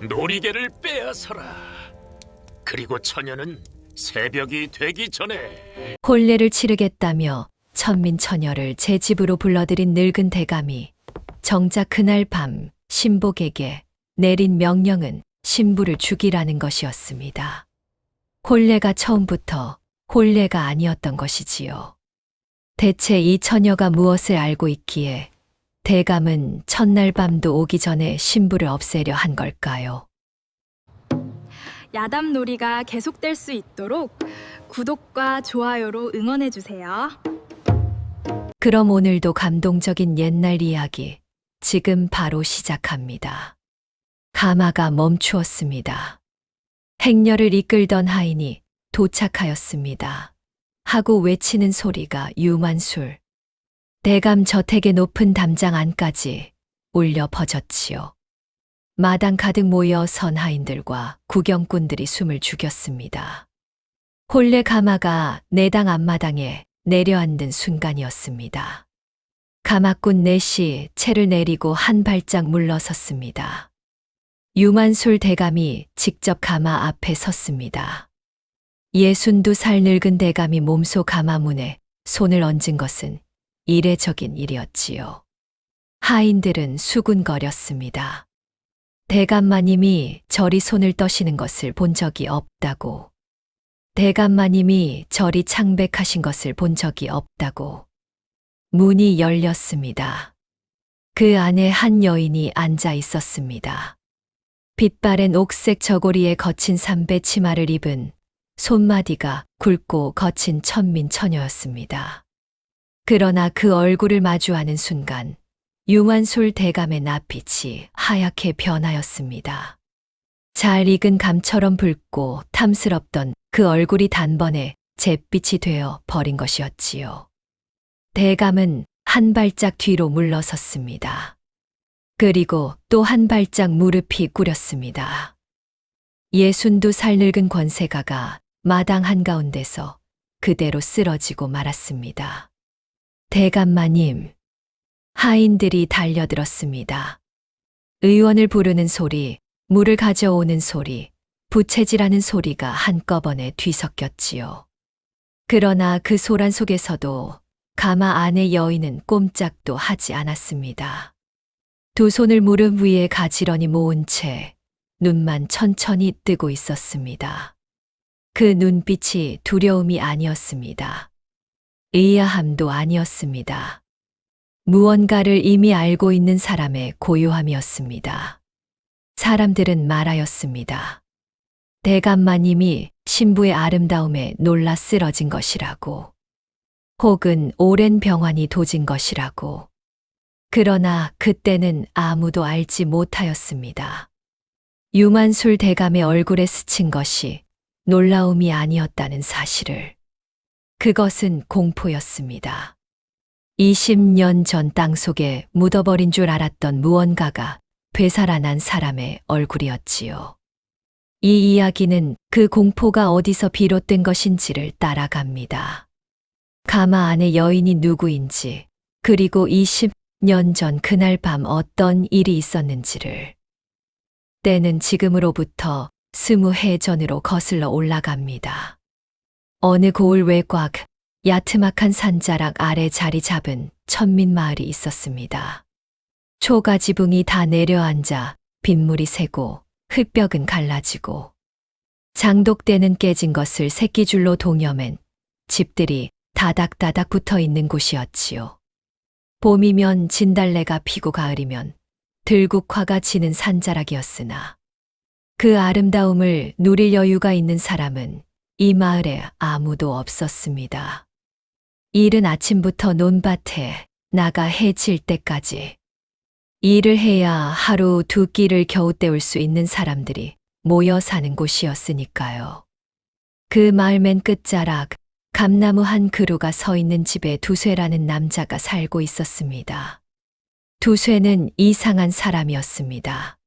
놀이개를 빼앗아라. 그리고 처녀는 새벽이 되기 전에. 혼례를 치르겠다며 천민처녀를 제 집으로 불러들인 늙은 대감이 정작 그날 밤 신복에게 내린 명령은 신부를 죽이라는 것이었습니다. 혼례가 처음부터 혼례가 아니었던 것이지요. 대체 이 처녀가 무엇을 알고 있기에 대감은 첫날 밤도 오기 전에 신부를 없애려 한 걸까요? 야담 놀이가 계속될 수 있도록 구독과 좋아요로 응원해주세요. 그럼 오늘도 감동적인 옛날 이야기 지금 바로 시작합니다. 가마가 멈추었습니다. 행렬을 이끌던 하인이 도착하였습니다. 하고 외치는 소리가 유만술. 대감 저택의 높은 담장 안까지 울려 퍼졌지요. 마당 가득 모여 선 하인들과 구경꾼들이 숨을 죽였습니다. 혼례 가마가 내당 앞마당에 내려앉은 순간이었습니다. 가마꾼 넷이 채를 내리고 한 발짝 물러섰습니다. 유만술 대감이 직접 가마 앞에 섰습니다. 62살 늙은 대감이 몸소 가마문에 손을 얹은 것은 이례적인 일이었지요. 하인들은 수군거렸습니다. 대감마님이 저리 손을 떠시는 것을 본 적이 없다고. 대감마님이 저리 창백하신 것을 본 적이 없다고. 문이 열렸습니다. 그 안에 한 여인이 앉아 있었습니다. 빛바랜 옥색 저고리에 거친 삼배 치마를 입은 손마디가 굵고 거친 천민 처녀였습니다. 그러나 그 얼굴을 마주하는 순간 유만술 대감의 낯빛이 하얗게 변하였습니다. 잘 익은 감처럼 붉고 탐스럽던 그 얼굴이 단번에 잿빛이 되어 버린 것이었지요. 대감은 한 발짝 뒤로 물러섰습니다. 그리고 또 한 발짝 무릎이 꿇였습니다. 62살 늙은 권세가가 마당 한가운데서 그대로 쓰러지고 말았습니다. 대감마님, 하인들이 달려들었습니다. 의원을 부르는 소리, 물을 가져오는 소리, 부채질하는 소리가 한꺼번에 뒤섞였지요. 그러나 그 소란 속에서도 가마 안의 여인은 꼼짝도 하지 않았습니다. 두 손을 무릎 위에 가지런히 모은 채 눈만 천천히 뜨고 있었습니다. 그 눈빛이 두려움이 아니었습니다. 의아함도 아니었습니다. 무언가를 이미 알고 있는 사람의 고요함이었습니다. 사람들은 말하였습니다. 대감마님이 신부의 아름다움에 놀라 쓰러진 것이라고. 혹은 오랜 병환이 도진 것이라고. 그러나 그때는 아무도 알지 못하였습니다. 유만술 대감의 얼굴에 스친 것이 놀라움이 아니었다는 사실을. 그것은 공포였습니다. 20년 전 땅속에 묻어버린 줄 알았던 무언가가 되살아난 사람의 얼굴이었지요. 이 이야기는 그 공포가 어디서 비롯된 것인지를 따라갑니다. 가마 안의 여인이 누구인지, 그리고 20년 전 그날 밤 어떤 일이 있었는지를. 때는 지금으로부터 20해 전으로 거슬러 올라갑니다. 어느 고을 외곽 야트막한 산자락 아래 자리 잡은 천민마을이 있었습니다. 초가 지붕이 다 내려앉아 빗물이 새고 흙벽은 갈라지고 장독대는 깨진 것을 새끼줄로 동여맨 집들이 다닥다닥 붙어 있는 곳이었지요. 봄이면 진달래가 피고 가을이면 들국화가 지는 산자락이었으나 그 아름다움을 누릴 여유가 있는 사람은 이 마을에 아무도 없었습니다. 이른 아침부터 논밭에 나가 해 질 때까지 일을 해야 하루 두 끼를 겨우 때울 수 있는 사람들이 모여 사는 곳이었으니까요. 그 마을 맨 끝자락 감나무 한 그루가 서 있는 집에 두쇠라는 남자가 살고 있었습니다. 두쇠는 이상한 사람이었습니다.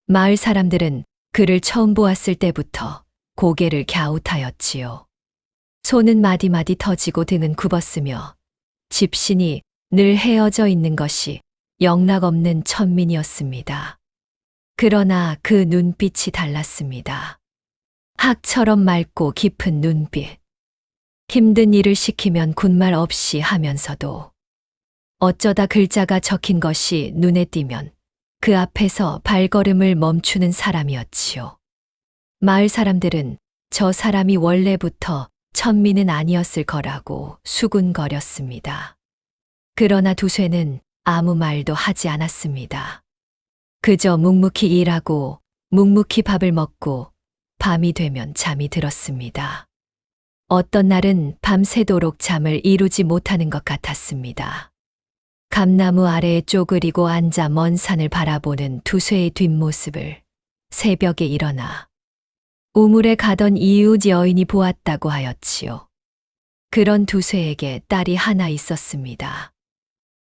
마을 사람들은 그를 처음 보았을 때부터 고개를 갸웃하였지요. 손은 마디마디 터지고 등은 굽었으며 집신이 늘 헤어져 있는 것이 영락없는 천민이었습니다. 그러나 그 눈빛이 달랐습니다. 학처럼 맑고 깊은 눈빛. 힘든 일을 시키면 군말 없이 하면서도 어쩌다 글자가 적힌 것이 눈에 띄면 그 앞에서 발걸음을 멈추는 사람이었지요. 마을 사람들은 저 사람이 원래부터 천민은 아니었을 거라고 수군거렸습니다. 그러나 두쇠는 아무 말도 하지 않았습니다. 그저 묵묵히 일하고 묵묵히 밥을 먹고 밤이 되면 잠이 들었습니다. 어떤 날은 밤새도록 잠을 이루지 못하는 것 같았습니다. 감나무 아래에 쪼그리고 앉아 먼 산을 바라보는 두쇠의 뒷모습을 새벽에 일어나 우물에 가던 이웃 여인이 보았다고 하였지요. 그런 두쇠에게 딸이 하나 있었습니다.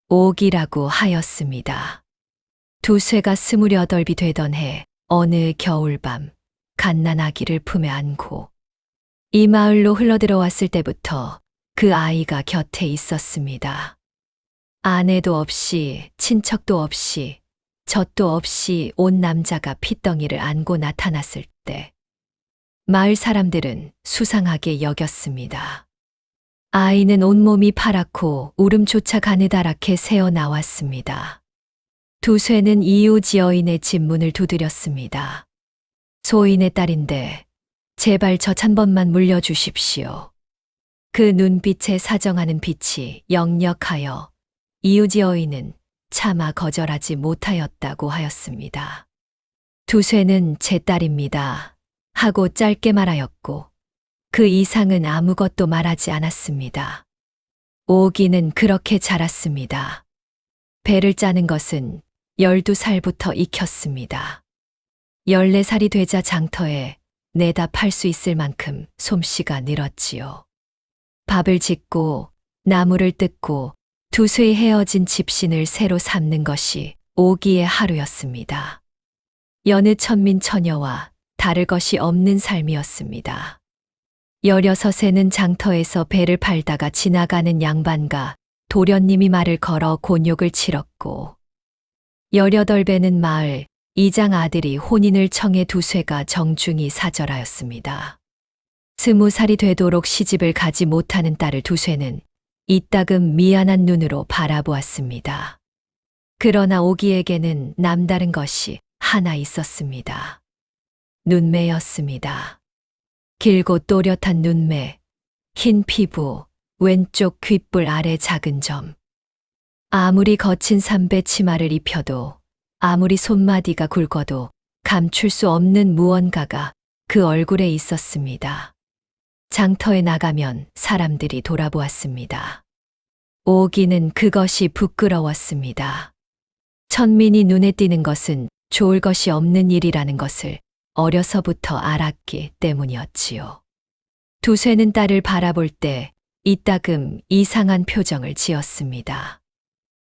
옥이라고 하였습니다. 두쇠가 28이 되던 해 어느 겨울밤 갓난아기를 품에 안고 이 마을로 흘러들어왔을 때부터 그 아이가 곁에 있었습니다. 아내도 없이 친척도 없이 젖도 없이 온 남자가 핏덩이를 안고 나타났을 때 마을 사람들은 수상하게 여겼습니다. 아이는 온몸이 파랗고 울음조차 가느다랗게 새어 나왔습니다. 두쇠는 이웃 여인의 집 문을 두드렸습니다. 소인의 딸인데 제발 저 한 번만 물려주십시오. 그 눈빛에 사정하는 빛이 역력하여 이웃 여인은 차마 거절하지 못하였다고 하였습니다. 두쇠는 제 딸입니다 하고 짧게 말하였고 그 이상은 아무것도 말하지 않았습니다. 오기는 그렇게 자랐습니다. 배를 짜는 것은 12살부터 익혔습니다. 14살이 되자 장터에 내다 팔 수 있을 만큼 솜씨가 늘었지요. 밥을 짓고 나무를 뜯고 두쇠의 헤어진 집신을 새로 삼는 것이 오기의 하루였습니다. 여느 천민 처녀와 다를 것이 없는 삶이었습니다. 16에는 장터에서 배를 팔다가 지나가는 양반과 도련님이 말을 걸어 곤욕을 치렀고 18배는 마을 이장 아들이 혼인을 청해 두쇠가 정중히 사절하였습니다. 20살이 되도록 시집을 가지 못하는 딸을 두쇠는 이따금 미안한 눈으로 바라보았습니다. 그러나 오기에게는 남다른 것이 하나 있었습니다. 눈매였습니다. 길고 또렷한 눈매, 흰 피부, 왼쪽 귓불 아래 작은 점. 아무리 거친 삼배 치마를 입혀도 아무리 손마디가 굵어도 감출 수 없는 무언가가 그 얼굴에 있었습니다. 장터에 나가면 사람들이 돌아보았습니다. 오기는 그것이 부끄러웠습니다. 천민이 눈에 띄는 것은 좋을 것이 없는 일이라는 것을 어려서부터 알았기 때문이었지요. 두쇠는 딸을 바라볼 때 이따금 이상한 표정을 지었습니다.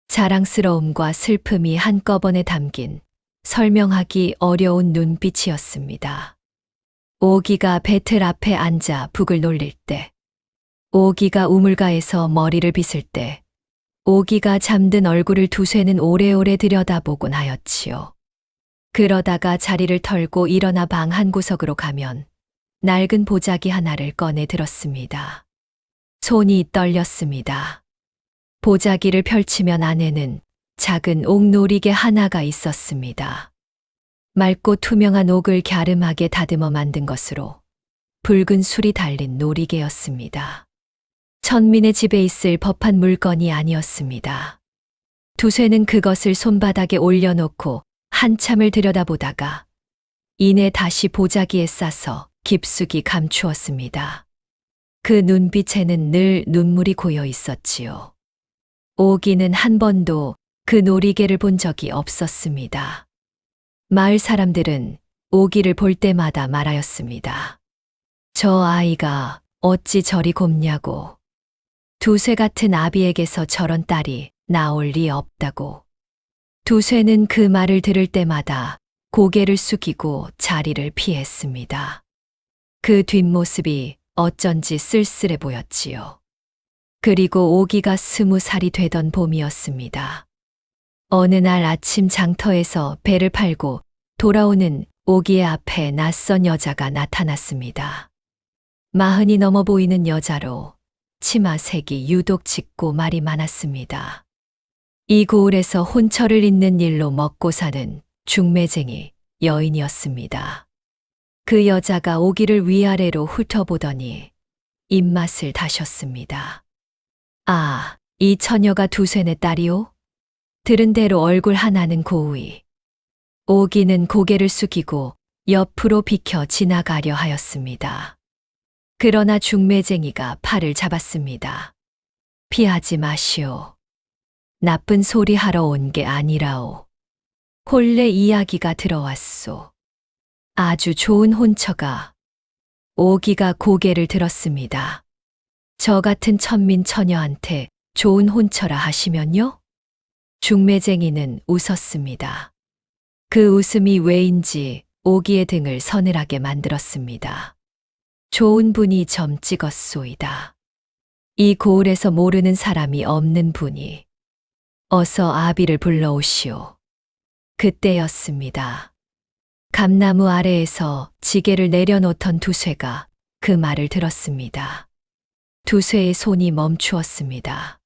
자랑스러움과 슬픔이 한꺼번에 담긴 설명하기 어려운 눈빛이었습니다. 오기가 배틀 앞에 앉아 북을 놀릴 때, 오기가 우물가에서 머리를 빗을 때, 오기가 잠든 얼굴을 두쇠는 오래오래 들여다보곤 하였지요. 그러다가 자리를 털고 일어나 방 한 구석으로 가면 낡은 보자기 하나를 꺼내 들었습니다. 손이 떨렸습니다. 보자기를 펼치면 안에는 작은 옥놀이개 하나가 있었습니다. 맑고 투명한 옥을 갸름하게 다듬어 만든 것으로 붉은 술이 달린 놀이개였습니다. 천민의 집에 있을 법한 물건이 아니었습니다. 두쇠는 그것을 손바닥에 올려놓고 한참을 들여다보다가 이내 다시 보자기에 싸서 깊숙이 감추었습니다. 그 눈빛에는 늘 눈물이 고여 있었지요. 오기는 한 번도 그 놀이개를 본 적이 없었습니다. 마을 사람들은 오기를 볼 때마다 말하였습니다. 저 아이가 어찌 저리 곱냐고. 두쇠 같은 아비에게서 저런 딸이 나올 리 없다고. 두쇠는 그 말을 들을 때마다 고개를 숙이고 자리를 피했습니다. 그 뒷모습이 어쩐지 쓸쓸해 보였지요. 그리고 오기가 20살이 되던 봄이었습니다. 어느 날 아침 장터에서 배를 팔고 돌아오는 오기의 앞에 낯선 여자가 나타났습니다. 마흔이 넘어 보이는 여자로 치마색이 유독 짙고 말이 많았습니다. 이 고을에서 혼처를 잇는 일로 먹고 사는 중매쟁이 여인이었습니다. 그 여자가 오기를 위아래로 훑어보더니 입맛을 다셨습니다. 아, 이 처녀가 두쇠네 딸이오? 들은 대로 얼굴 하나는 고우이. 오기는 고개를 숙이고 옆으로 비켜 지나가려 하였습니다. 그러나 중매쟁이가 팔을 잡았습니다. 피하지 마시오. 나쁜 소리 하러 온 게 아니라오. 본래 이야기가 들어왔소. 아주 좋은 혼처가. 오기가 고개를 들었습니다. 저 같은 천민 처녀한테 좋은 혼처라 하시면요? 중매쟁이는 웃었습니다. 그 웃음이 왜인지 오기의 등을 서늘하게 만들었습니다. 좋은 분이 점 찍었소이다. 이 고을에서 모르는 사람이 없는 분이. 어서 아비를 불러오시오. 그때였습니다. 감나무 아래에서 지게를 내려놓던 두쇠가 그 말을 들었습니다. 두쇠의 손이 멈추었습니다.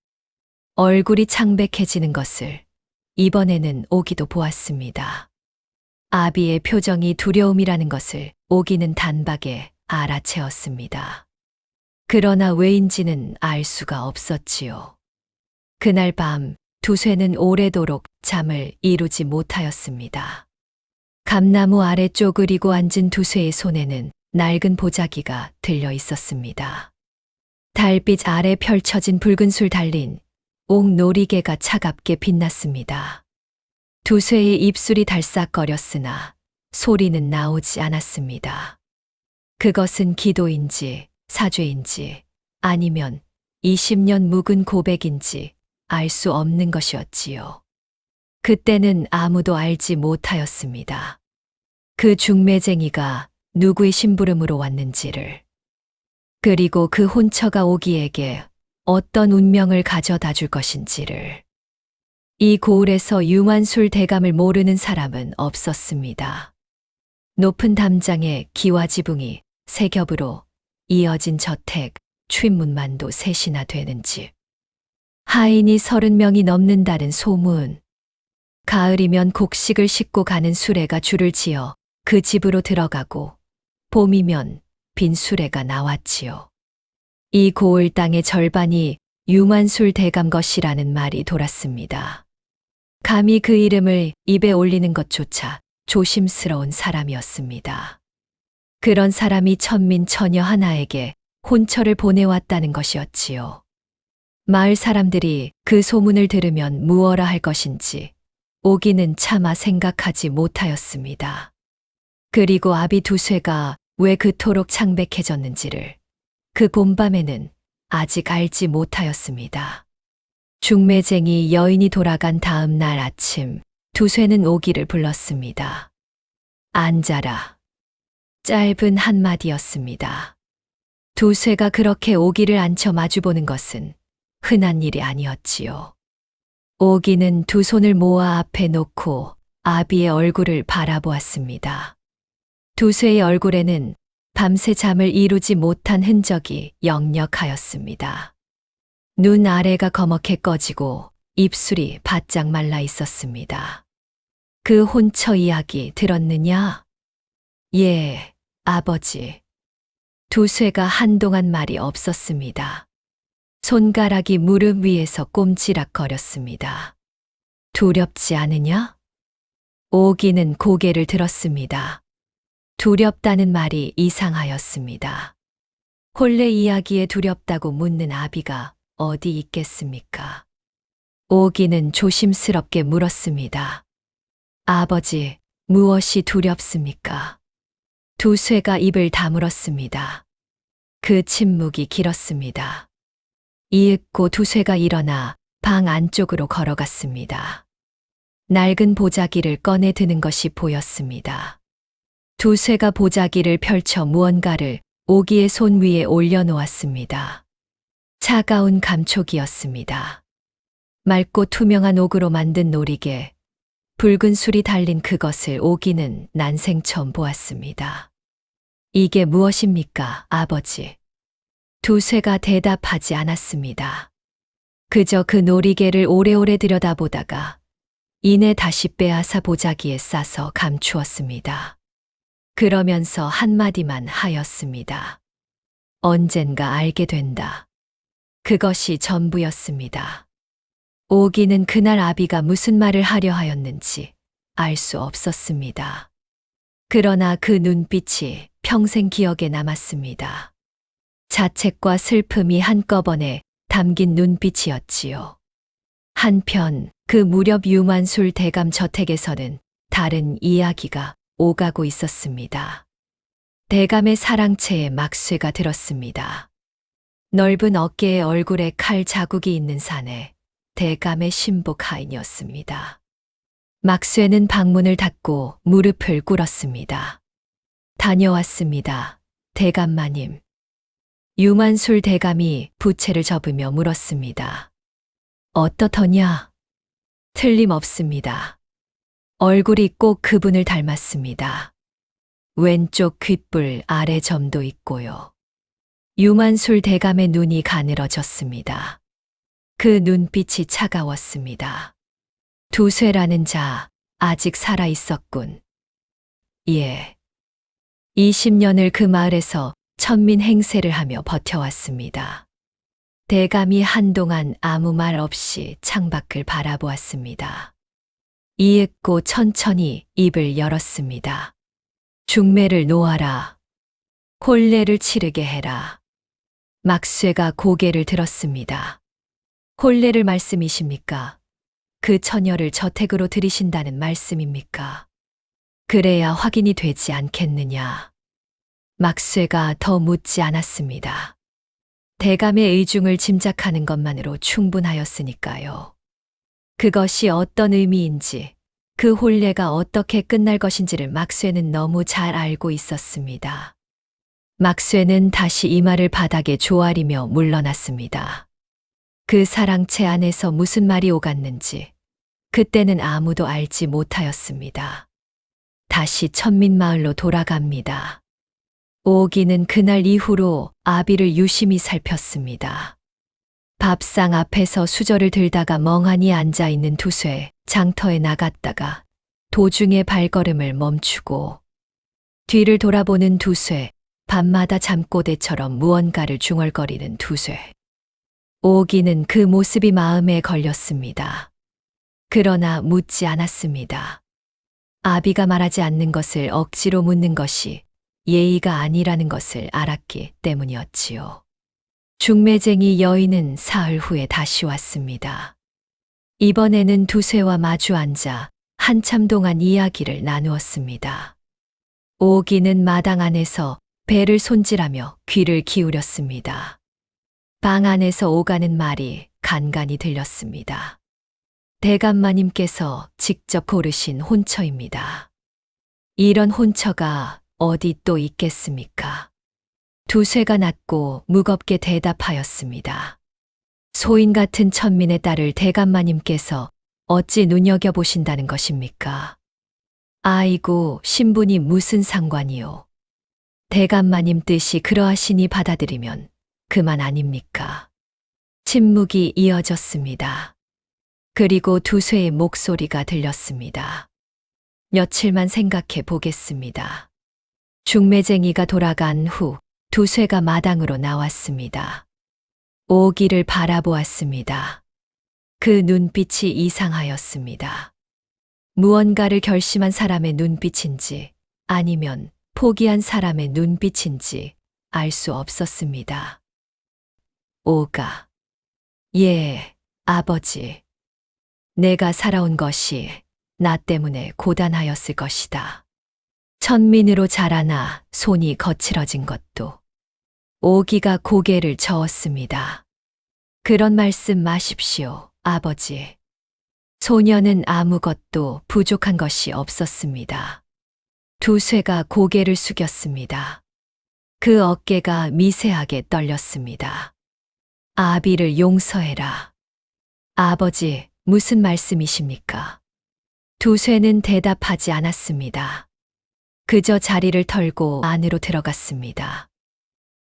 얼굴이 창백해지는 것을 이번에는 오기도 보았습니다. 아비의 표정이 두려움이라는 것을 오기는 단박에 알아채었습니다. 그러나 왜인지는 알 수가 없었지요. 그날 밤 두쇠는 오래도록 잠을 이루지 못하였습니다. 감나무 아래 쪼그리고 앉은 두쇠의 손에는 낡은 보자기가 들려 있었습니다. 달빛 아래 펼쳐진 붉은 술 달린 옥놀이개가 차갑게 빛났습니다. 두쇠의 입술이 달싹거렸으나 소리는 나오지 않았습니다. 그것은 기도인지 사죄인지 아니면 20년 묵은 고백인지 알 수 없는 것이었지요. 그때는 아무도 알지 못하였습니다. 그 중매쟁이가 누구의 심부름으로 왔는지를. 그리고 그 혼처가 오기에게 어떤 운명을 가져다 줄 것인지를. 이 고을에서 유만술 대감을 모르는 사람은 없었습니다. 높은 담장에 기와 지붕이 세 겹으로 이어진 저택, 춘문만도 셋이나 되는 집. 하인이 30명이 넘는다는 소문. 가을이면 곡식을 싣고 가는 수레가 줄을 지어 그 집으로 들어가고 봄이면 빈 수레가 나왔지요. 이 고을 땅의 절반이 유만술 대감 것이라는 말이 돌았습니다. 감히 그 이름을 입에 올리는 것조차 조심스러운 사람이었습니다. 그런 사람이 천민 처녀 하나에게 혼처를 보내왔다는 것이었지요. 마을 사람들이 그 소문을 들으면 무엇라 할 것인지 오기는 차마 생각하지 못하였습니다. 그리고 아비 두쇠가 왜 그토록 창백해졌는지를 그 봄밤에는 아직 알지 못하였습니다. 중매쟁이 여인이 돌아간 다음 날 아침 두쇠는 오기를 불렀습니다. 앉아라. 짧은 한마디였습니다. 두쇠가 그렇게 오기를 앉혀 마주보는 것은 흔한 일이 아니었지요. 오기는 두 손을 모아 앞에 놓고 아비의 얼굴을 바라보았습니다. 두쇠의 얼굴에는 밤새 잠을 이루지 못한 흔적이 역력하였습니다. 눈 아래가 거먹해 꺼지고 입술이 바짝 말라 있었습니다. 그 혼처 이야기 들었느냐? 예, 아버지. 두쇠가 한동안 말이 없었습니다. 손가락이 무릎 위에서 꼼지락거렸습니다. 두렵지 않으냐? 오기는 고개를 들었습니다. 두렵다는 말이 이상하였습니다. 본래 이야기에 두렵다고 묻는 아비가 어디 있겠습니까? 오기는 조심스럽게 물었습니다. 아버지, 무엇이 두렵습니까? 두쇠가 입을 다물었습니다. 그 침묵이 길었습니다. 이윽고 두쇠가 일어나 방 안쪽으로 걸어갔습니다. 낡은 보자기를 꺼내 드는 것이 보였습니다. 두쇠가 보자기를 펼쳐 무언가를 오기의 손 위에 올려놓았습니다. 차가운 감촉이었습니다. 맑고 투명한 옥으로 만든 놀이개, 붉은 술이 달린 그것을 오기는 난생 처음 보았습니다. 이게 무엇입니까, 아버지? 두쇠가 대답하지 않았습니다. 그저 그 놀이개를 오래오래 들여다보다가 이내 다시 빼앗아 보자기에 싸서 감추었습니다. 그러면서 한마디만 하였습니다. 언젠가 알게 된다. 그것이 전부였습니다. 오기는 그날 아비가 무슨 말을 하려 하였는지 알 수 없었습니다. 그러나 그 눈빛이 평생 기억에 남았습니다. 자책과 슬픔이 한꺼번에 담긴 눈빛이었지요. 한편 그 무렵 유만술 대감 저택에서는 다른 이야기가 오가고 있었습니다. 대감의 사랑채에 막쇠가 들었습니다. 넓은 어깨에 얼굴에 칼 자국이 있는 산에 대감의 신복 하인이었습니다. 막쇠는 방문을 닫고 무릎을 꿇었습니다. 다녀왔습니다, 대감마님. 유만술 대감이 부채를 접으며 물었습니다. 어떻더냐? 틀림없습니다. 얼굴이 꼭 그분을 닮았습니다. 왼쪽 귓불 아래 점도 있고요. 유만술 대감의 눈이 가늘어졌습니다. 그 눈빛이 차가웠습니다. 두쇠라는 자 아직 살아 있었군. 예. 20년을 그 마을에서 천민 행세를 하며 버텨왔습니다. 대감이 한동안 아무 말 없이 창밖을 바라보았습니다. 이윽고 천천히 입을 열었습니다. 중매를 놓아라. 혼례를 치르게 해라. 막쇠가 고개를 들었습니다. 혼례를 말씀이십니까? 그 처녀를 저택으로 들이신다는 말씀입니까? 그래야 확인이 되지 않겠느냐. 막쇠가 더 묻지 않았습니다. 대감의 의중을 짐작하는 것만으로 충분하였으니까요. 그것이 어떤 의미인지, 그 혼례가 어떻게 끝날 것인지를 막쇠는 너무 잘 알고 있었습니다. 막쇠는 다시 이마를 바닥에 조아리며 물러났습니다. 그 사랑채 안에서 무슨 말이 오갔는지 그때는 아무도 알지 못하였습니다. 다시 천민마을로 돌아갑니다. 오기는 그날 이후로 아비를 유심히 살폈습니다. 밥상 앞에서 수저를 들다가 멍하니 앉아있는 두쇠, 장터에 나갔다가 도중에 발걸음을 멈추고 뒤를 돌아보는 두쇠, 밤마다 잠꼬대처럼 무언가를 중얼거리는 두쇠. 오기는 그 모습이 마음에 걸렸습니다. 그러나 묻지 않았습니다. 아비가 말하지 않는 것을 억지로 묻는 것이 예의가 아니라는 것을 알았기 때문이었지요. 중매쟁이 여인은 사흘 후에 다시 왔습니다. 이번에는 두쇠와 마주 앉아 한참 동안 이야기를 나누었습니다. 오기는 마당 안에서 배를 손질하며 귀를 기울였습니다. 방 안에서 오가는 말이 간간이 들렸습니다. 대감마님께서 직접 고르신 혼처입니다. 이런 혼처가 어디 또 있겠습니까? 두쇠가 낮고 무겁게 대답하였습니다. 소인 같은 천민의 딸을 대감마님께서 어찌 눈여겨보신다는 것입니까? 아이고, 신분이 무슨 상관이요. 대감마님 뜻이 그러하시니 받아들이면 그만 아닙니까? 침묵이 이어졌습니다. 그리고 두쇠의 목소리가 들렸습니다. 며칠만 생각해 보겠습니다. 중매쟁이가 돌아간 후 두쇠가 마당으로 나왔습니다. 오기를 바라보았습니다. 그 눈빛이 이상하였습니다. 무언가를 결심한 사람의 눈빛인지 아니면 포기한 사람의 눈빛인지 알 수 없었습니다. 오가. 예, 아버지. 내가 살아온 것이 나 때문에 고단하였을 것이다. 천민으로 자라나 손이 거칠어진 것도. 오기가 고개를 저었습니다. 그런 말씀 마십시오, 아버지. 소녀는 아무것도 부족한 것이 없었습니다. 두쇠가 고개를 숙였습니다. 그 어깨가 미세하게 떨렸습니다. 아비를 용서해라. 아버지, 무슨 말씀이십니까? 두쇠는 대답하지 않았습니다. 그저 자리를 털고 안으로 들어갔습니다.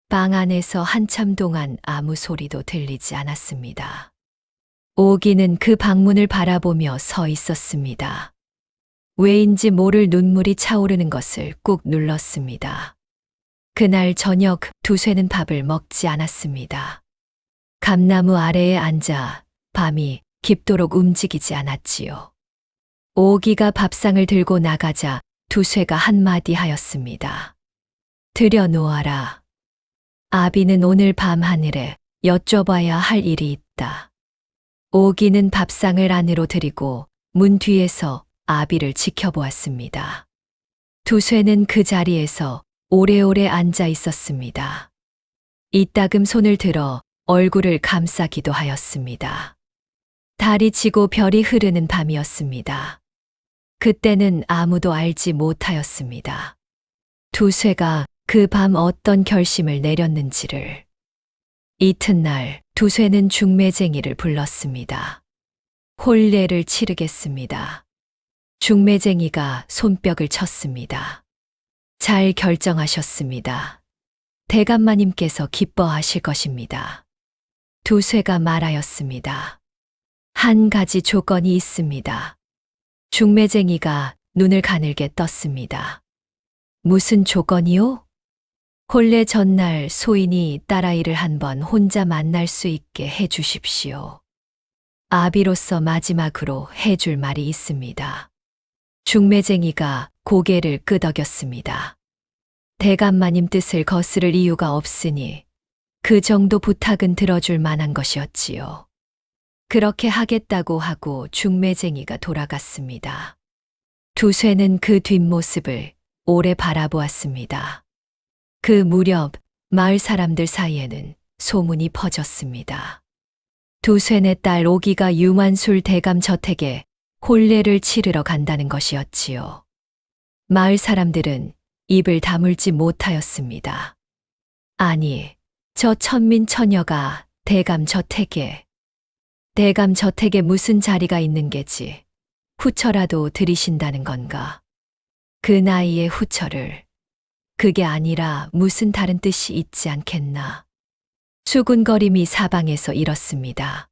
방 안에서 한참 동안 아무 소리도 들리지 않았습니다. 오기는 그 방문을 바라보며 서 있었습니다. 왜인지 모를 눈물이 차오르는 것을 꾹 눌렀습니다. 그날 저녁 두쇠는 밥을 먹지 않았습니다. 감나무 아래에 앉아 밤이 깊도록 움직이지 않았지요. 오기가 밥상을 들고 나가자 두쇠가 한마디 하였습니다. 들여놓아라. 아비는 오늘 밤 하늘에 여쭤봐야 할 일이 있다. 오기는 밥상을 안으로 들이고 문 뒤에서 아비를 지켜보았습니다. 두쇠는 그 자리에서 오래오래 앉아 있었습니다. 이따금 손을 들어 얼굴을 감싸기도 하였습니다. 달이 지고 별이 흐르는 밤이었습니다. 그때는 아무도 알지 못하였습니다. 두쇠가 그 밤 어떤 결심을 내렸는지를. 이튿날 두쇠는 중매쟁이를 불렀습니다. 혼례를 치르겠습니다. 중매쟁이가 손뼉을 쳤습니다. 잘 결정하셨습니다. 대감마님께서 기뻐하실 것입니다. 두쇠가 말하였습니다. 한 가지 조건이 있습니다. 중매쟁이가 눈을 가늘게 떴습니다. 무슨 조건이요? 혼례 전날 소인이 딸아이를 한번 혼자 만날 수 있게 해 주십시오. 아비로서 마지막으로 해줄 말이 있습니다. 중매쟁이가 고개를 끄덕였습니다. 대감마님 뜻을 거스를 이유가 없으니 그 정도 부탁은 들어줄 만한 것이었지요. 그렇게 하겠다고 하고 중매쟁이가 돌아갔습니다. 두쇠는 그 뒷모습을 오래 바라보았습니다. 그 무렵 마을 사람들 사이에는 소문이 퍼졌습니다. 두쇠네 딸 오기가 유만술 대감 저택에 혼례를 치르러 간다는 것이었지요. 마을 사람들은 입을 다물지 못하였습니다. 아니, 저 천민 처녀가 대감 저택에 무슨 자리가 있는 게지? 후처라도 들이신다는 건가? 그 나이에 후처를. 그게 아니라 무슨 다른 뜻이 있지 않겠나? 수군거림이 사방에서 일었습니다.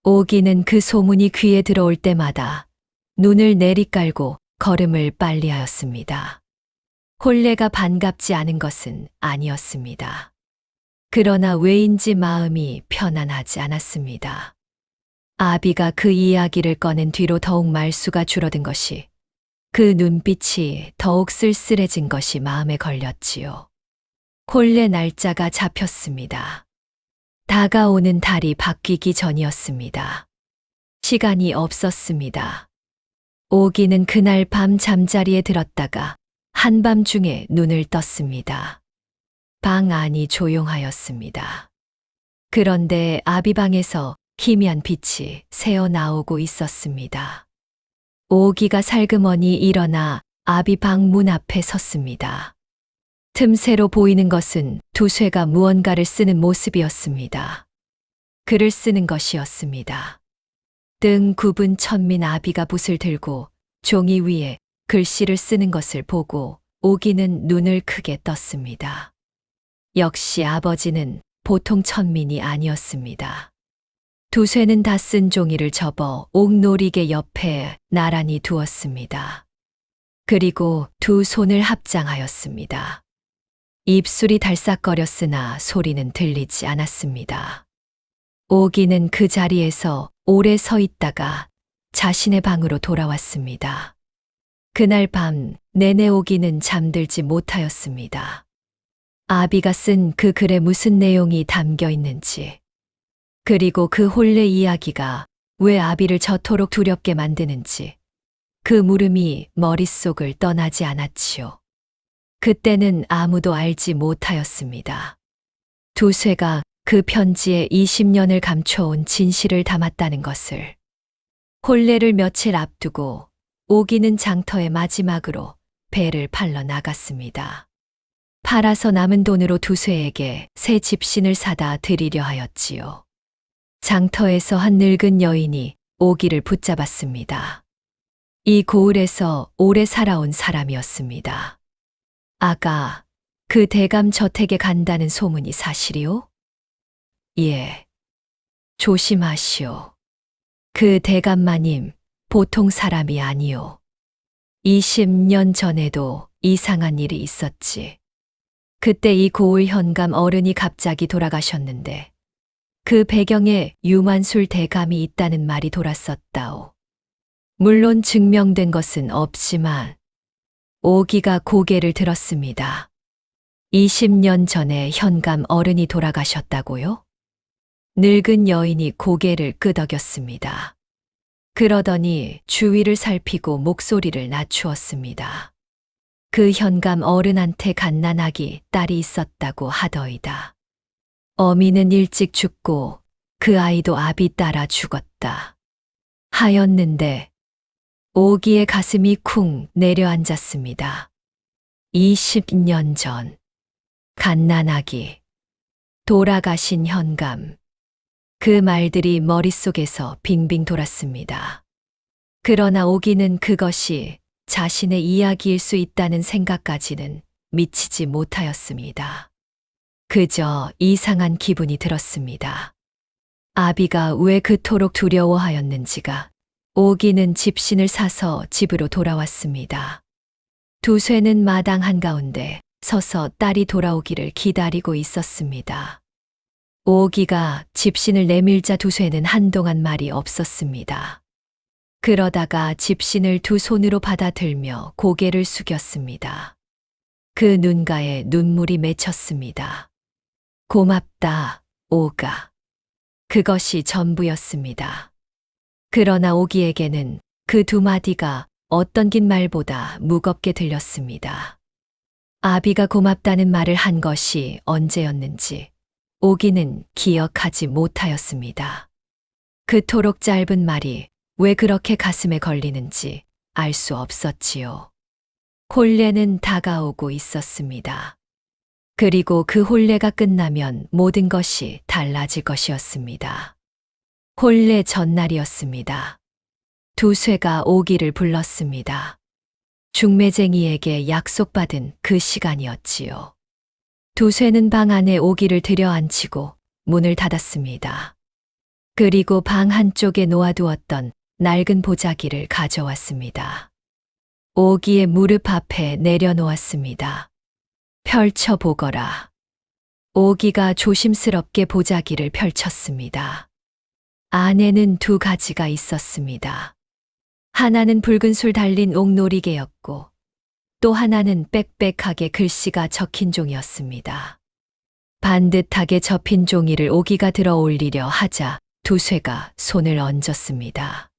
오기는 그 소문이 귀에 들어올 때마다 눈을 내리깔고 걸음을 빨리 하였습니다. 혼례가 반갑지 않은 것은 아니었습니다. 그러나 왜인지 마음이 편안하지 않았습니다. 아비가 그 이야기를 꺼낸 뒤로 더욱 말수가 줄어든 것이, 그 눈빛이 더욱 쓸쓸해진 것이 마음에 걸렸지요. 혼례 날짜가 잡혔습니다. 다가오는 달이 바뀌기 전이었습니다. 시간이 없었습니다. 오기는 그날 밤 잠자리에 들었다가 한밤중에 눈을 떴습니다. 방 안이 조용하였습니다. 그런데 아비 방에서 희미한 빛이 새어 나오고 있었습니다. 오기가 살그머니 일어나 아비 방 문 앞에 섰습니다. 틈새로 보이는 것은 두쇠가 무언가를 쓰는 모습이었습니다. 글을 쓰는 것이었습니다. 등 굽은 천민 아비가 붓을 들고 종이 위에 글씨를 쓰는 것을 보고 오기는 눈을 크게 떴습니다. 역시 아버지는 보통 천민이 아니었습니다. 두쇠는 다 쓴 종이를 접어 옥놀이개 옆에 나란히 두었습니다. 그리고 두 손을 합장하였습니다. 입술이 달싹거렸으나 소리는 들리지 않았습니다. 오기는 그 자리에서 오래 서 있다가 자신의 방으로 돌아왔습니다. 그날 밤 내내 오기는 잠들지 못하였습니다. 아비가 쓴 그 글에 무슨 내용이 담겨 있는지, 그리고 그 혼례 이야기가 왜 아비를 저토록 두렵게 만드는지, 그 물음이 머릿속을 떠나지 않았지요. 그때는 아무도 알지 못하였습니다. 두쇠가 그 편지에 20년을 감춰온 진실을 담았다는 것을. 혼례를 며칠 앞두고 오기는 장터에 마지막으로 배를 팔러 나갔습니다. 팔아서 남은 돈으로 두쇠에게 새 집신을 사다 드리려 하였지요. 장터에서 한 늙은 여인이 오기를 붙잡았습니다. 이 고을에서 오래 살아온 사람이었습니다. 아가, 그 대감 저택에 간다는 소문이 사실이오? 예. 조심하시오. 그 대감마님 보통 사람이 아니오. 20년 전에도 이상한 일이 있었지. 그때 이 고을 현감 어른이 갑자기 돌아가셨는데 그 배경에 유만술 대감이 있다는 말이 돌았었다오. 물론 증명된 것은 없지만 오기가 고개를 들었습니다. 20년 전에 현감 어른이 돌아가셨다고요? 늙은 여인이 고개를 끄덕였습니다. 그러더니 주위를 살피고 목소리를 낮추었습니다. 그 현감 어른한테 갓난아기 딸이 있었다고 하더이다. 어미는 일찍 죽고 그 아이도 아비 따라 죽었다. 하였는데 오기의 가슴이 쿵 내려앉았습니다. 20년 전 갓난아기, 돌아가신 현감, 그 말들이 머릿속에서 빙빙 돌았습니다. 그러나 오기는 그것이 자신의 이야기일 수 있다는 생각까지는 미치지 못하였습니다. 그저 이상한 기분이 들었습니다. 아비가 왜 그토록 두려워하였는지가. 오기는 집신을 사서 집으로 돌아왔습니다. 두쇠는 마당 한가운데 서서 딸이 돌아오기를 기다리고 있었습니다. 오기가 집신을 내밀자 두쇠는 한동안 말이 없었습니다. 그러다가 집신을 두 손으로 받아들며 고개를 숙였습니다. 그 눈가에 눈물이 맺혔습니다. 고맙다, 오가. 그것이 전부였습니다. 그러나 오기에게는 그 두 마디가 어떤 긴 말보다 무겁게 들렸습니다. 아비가 고맙다는 말을 한 것이 언제였는지 오기는 기억하지 못하였습니다. 그토록 짧은 말이 왜 그렇게 가슴에 걸리는지 알 수 없었지요. 혼례는 다가오고 있었습니다. 그리고 그 혼례가 끝나면 모든 것이 달라질 것이었습니다. 혼례 전날이었습니다. 두쇠가 오기를 불렀습니다. 중매쟁이에게 약속받은 그 시간이었지요. 두쇠는 방 안에 오기를 들여앉히고 문을 닫았습니다. 그리고 방 한쪽에 놓아두었던 낡은 보자기를 가져왔습니다. 오기의 무릎 앞에 내려놓았습니다. 펼쳐보거라. 오기가 조심스럽게 보자기를 펼쳤습니다. 안에는 두 가지가 있었습니다. 하나는 붉은 술 달린 옥놀이개였고 또 하나는 빽빽하게 글씨가 적힌 종이었습니다. 반듯하게 접힌 종이를 오기가 들어 올리려 하자 두쇠가 손을 얹었습니다.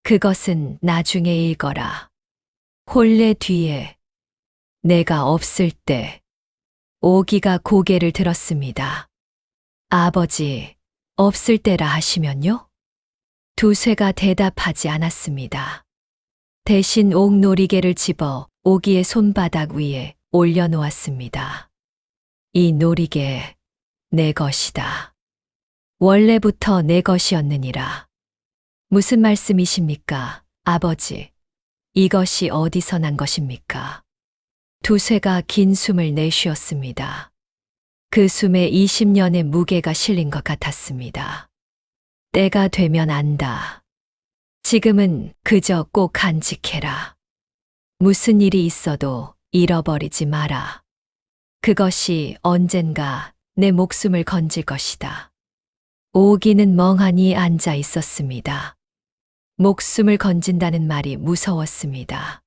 그것은 나중에 읽어라. 혼례 뒤에 내가 없을 때. 오기가 고개를 들었습니다. 아버지, 없을 때라 하시면요? 두쇠가 대답하지 않았습니다. 대신 옥놀이개를 집어 오기의 손바닥 위에 올려놓았습니다. 이 놀이개 내 것이다. 원래부터 내 것이었느니라. 무슨 말씀이십니까, 아버지? 이것이 어디서 난 것입니까? 두쇠가 긴 숨을 내쉬었습니다. 그 숨에 20년의 무게가 실린 것 같았습니다. 때가 되면 안다. 지금은 그저 꼭 간직해라. 무슨 일이 있어도 잃어버리지 마라. 그것이 언젠가 내 목숨을 건질 것이다. 오기는 멍하니 앉아 있었습니다. 목숨을 건진다는 말이 무서웠습니다.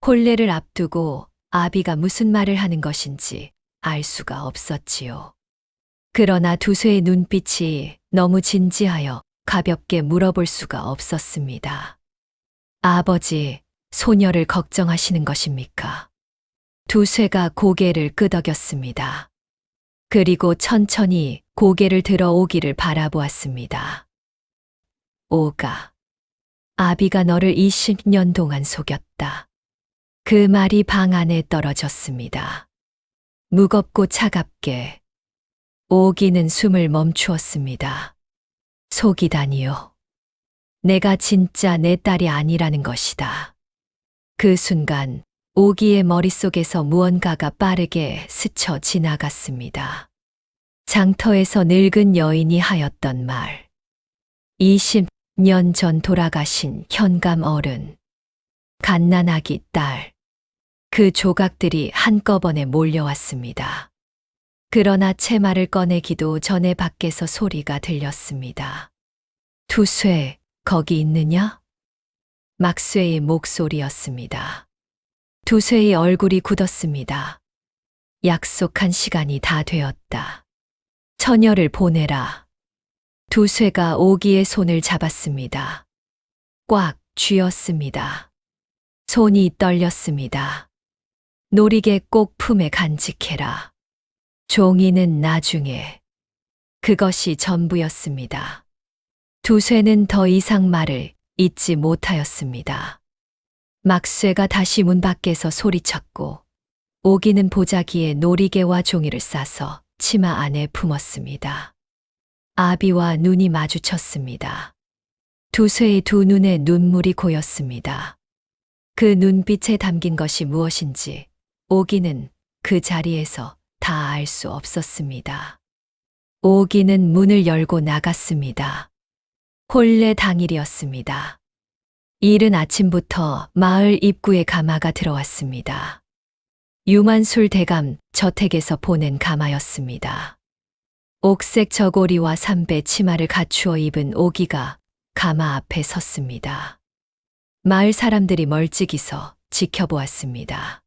혼례를 앞두고 아비가 무슨 말을 하는 것인지 알 수가 없었지요. 그러나 두쇠의 눈빛이 너무 진지하여 가볍게 물어볼 수가 없었습니다. 아버지, 소녀를 걱정하시는 것입니까? 두쇠가 고개를 끄덕였습니다. 그리고 천천히 고개를 들어 오기를 바라보았습니다. 오가, 아비가 너를 20년 동안 속였다. 그 말이 방 안에 떨어졌습니다. 무겁고 차갑게. 오기는 숨을 멈추었습니다. 속이다니요. 내가 진짜 내 딸이 아니라는 것이다. 그 순간 오기의 머릿속에서 무언가가 빠르게 스쳐 지나갔습니다. 장터에서 늙은 여인이 하였던 말. 20년 전 돌아가신 현감 어른. 갓난아기 딸. 그 조각들이 한꺼번에 몰려왔습니다. 그러나 채말을 꺼내기도 전에 밖에서 소리가 들렸습니다. 두쇠, 거기 있느냐? 막쇠의 목소리였습니다. 두쇠의 얼굴이 굳었습니다. 약속한 시간이 다 되었다. 처녀를 보내라. 두쇠가 오기의 손을 잡았습니다. 꽉 쥐었습니다. 손이 떨렸습니다. 노리개 꼭 품에 간직해라. 종이는 나중에. 그것이 전부였습니다. 두쇠는 더 이상 말을 잇지 못하였습니다. 막쇠가 다시 문 밖에서 소리쳤고 오기는 보자기에 노리개와 종이를 싸서 치마 안에 품었습니다. 아비와 눈이 마주쳤습니다. 두쇠의 두 눈에 눈물이 고였습니다. 그 눈빛에 담긴 것이 무엇인지 오기는 그 자리에서 다 알 수 없었습니다. 오기는 문을 열고 나갔습니다. 혼례 당일이었습니다. 이른 아침부터 마을 입구에 가마가 들어왔습니다. 유만술 대감 저택에서 보낸 가마였습니다. 옥색 저고리와 삼배 치마를 갖추어 입은 오기가 가마 앞에 섰습니다. 마을 사람들이 멀찍이서 지켜보았습니다.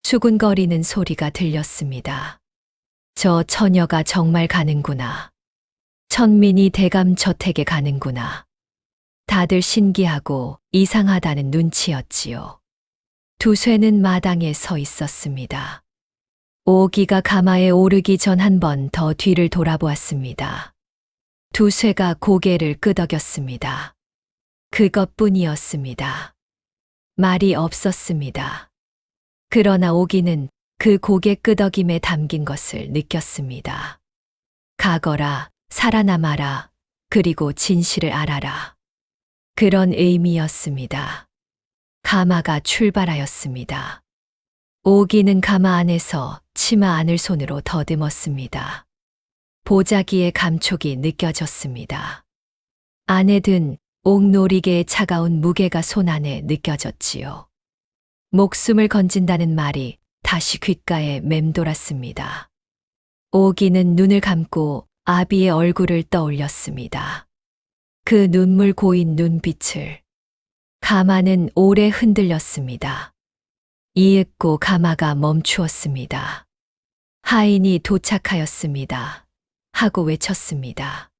수군거리는 소리가 들렸습니다. 저 처녀가 정말 가는구나. 천민이 대감 저택에 가는구나. 다들 신기하고 이상하다는 눈치였지요. 두쇠는 마당에 서 있었습니다. 오기가 가마에 오르기 전 한 번 더 뒤를 돌아보았습니다. 두쇠가 고개를 끄덕였습니다. 그것뿐이었습니다. 말이 없었습니다. 그러나 오기는 그 고개 끄덕임에 담긴 것을 느꼈습니다. 가거라, 살아남아라, 그리고 진실을 알아라. 그런 의미였습니다. 가마가 출발하였습니다. 오기는 가마 안에서 치마 안을 손으로 더듬었습니다. 보자기의 감촉이 느껴졌습니다. 안에 든 옥노리개의 차가운 무게가 손 안에 느껴졌지요. 목숨을 건진다는 말이 다시 귓가에 맴돌았습니다. 오기는 눈을 감고 아비의 얼굴을 떠올렸습니다. 그 눈물 고인 눈빛을. 가마는 오래 흔들렸습니다. 이윽고 가마가 멈추었습니다. 하인이 도착하였습니다. 하고 외쳤습니다.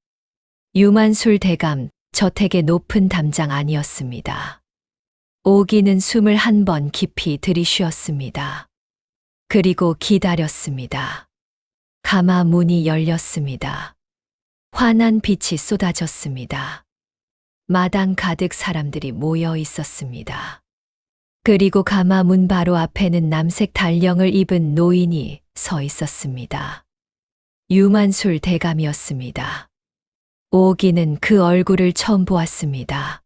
유만술 대감 저택의 높은 담장 아니었습니다. 오기는 숨을 한 번 깊이 들이쉬었습니다. 그리고 기다렸습니다. 가마 문이 열렸습니다. 환한 빛이 쏟아졌습니다. 마당 가득 사람들이 모여 있었습니다. 그리고 가마 문 바로 앞에는 남색 달령을 입은 노인이 서 있었습니다. 유만술 대감이었습니다. 오기는 그 얼굴을 처음 보았습니다.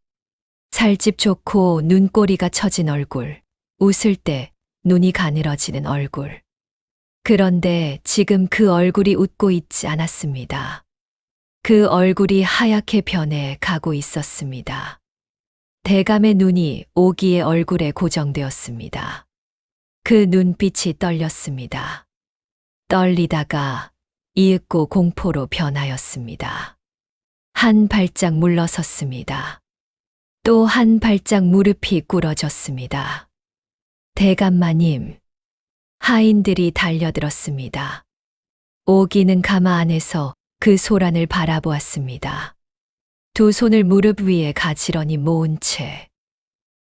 살집 좋고 눈꼬리가 처진 얼굴, 웃을 때 눈이 가늘어지는 얼굴. 그런데 지금 그 얼굴이 웃고 있지 않았습니다. 그 얼굴이 하얗게 변해 가고 있었습니다. 대감의 눈이 오기의 얼굴에 고정되었습니다. 그 눈빛이 떨렸습니다. 떨리다가 이윽고 공포로 변하였습니다. 한 발짝 물러섰습니다. 또 한 발짝 무릎이 꿇어졌습니다. 대감마님, 하인들이 달려들었습니다. 오기는 가마 안에서 그 소란을 바라보았습니다. 두 손을 무릎 위에 가지런히 모은 채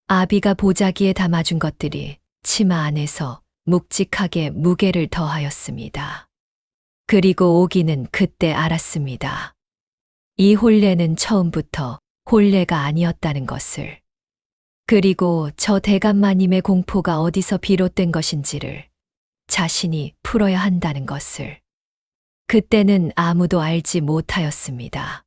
아비가 보자기에 담아준 것들이 치마 안에서 묵직하게 무게를 더하였습니다. 그리고 오기는 그때 알았습니다. 이 혼례는 처음부터 혼례가 아니었다는 것을. 그리고 저 대감마님의 공포가 어디서 비롯된 것인지를 자신이 풀어야 한다는 것을. 그때는 아무도 알지 못하였습니다.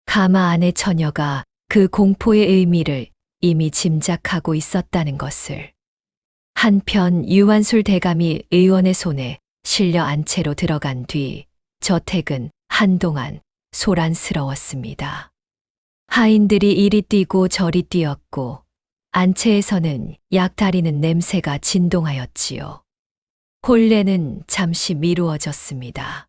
가마 안의 처녀가 그 공포의 의미를 이미 짐작하고 있었다는 것을. 한편 유한술 대감이 의원의 손에 실려 안채로 들어간 뒤 저택은 한동안 소란스러웠습니다. 하인들이 이리 뛰고 저리 뛰었고 안채에서는 약 다리는 냄새가 진동하였지요. 혼례는 잠시 미루어졌습니다.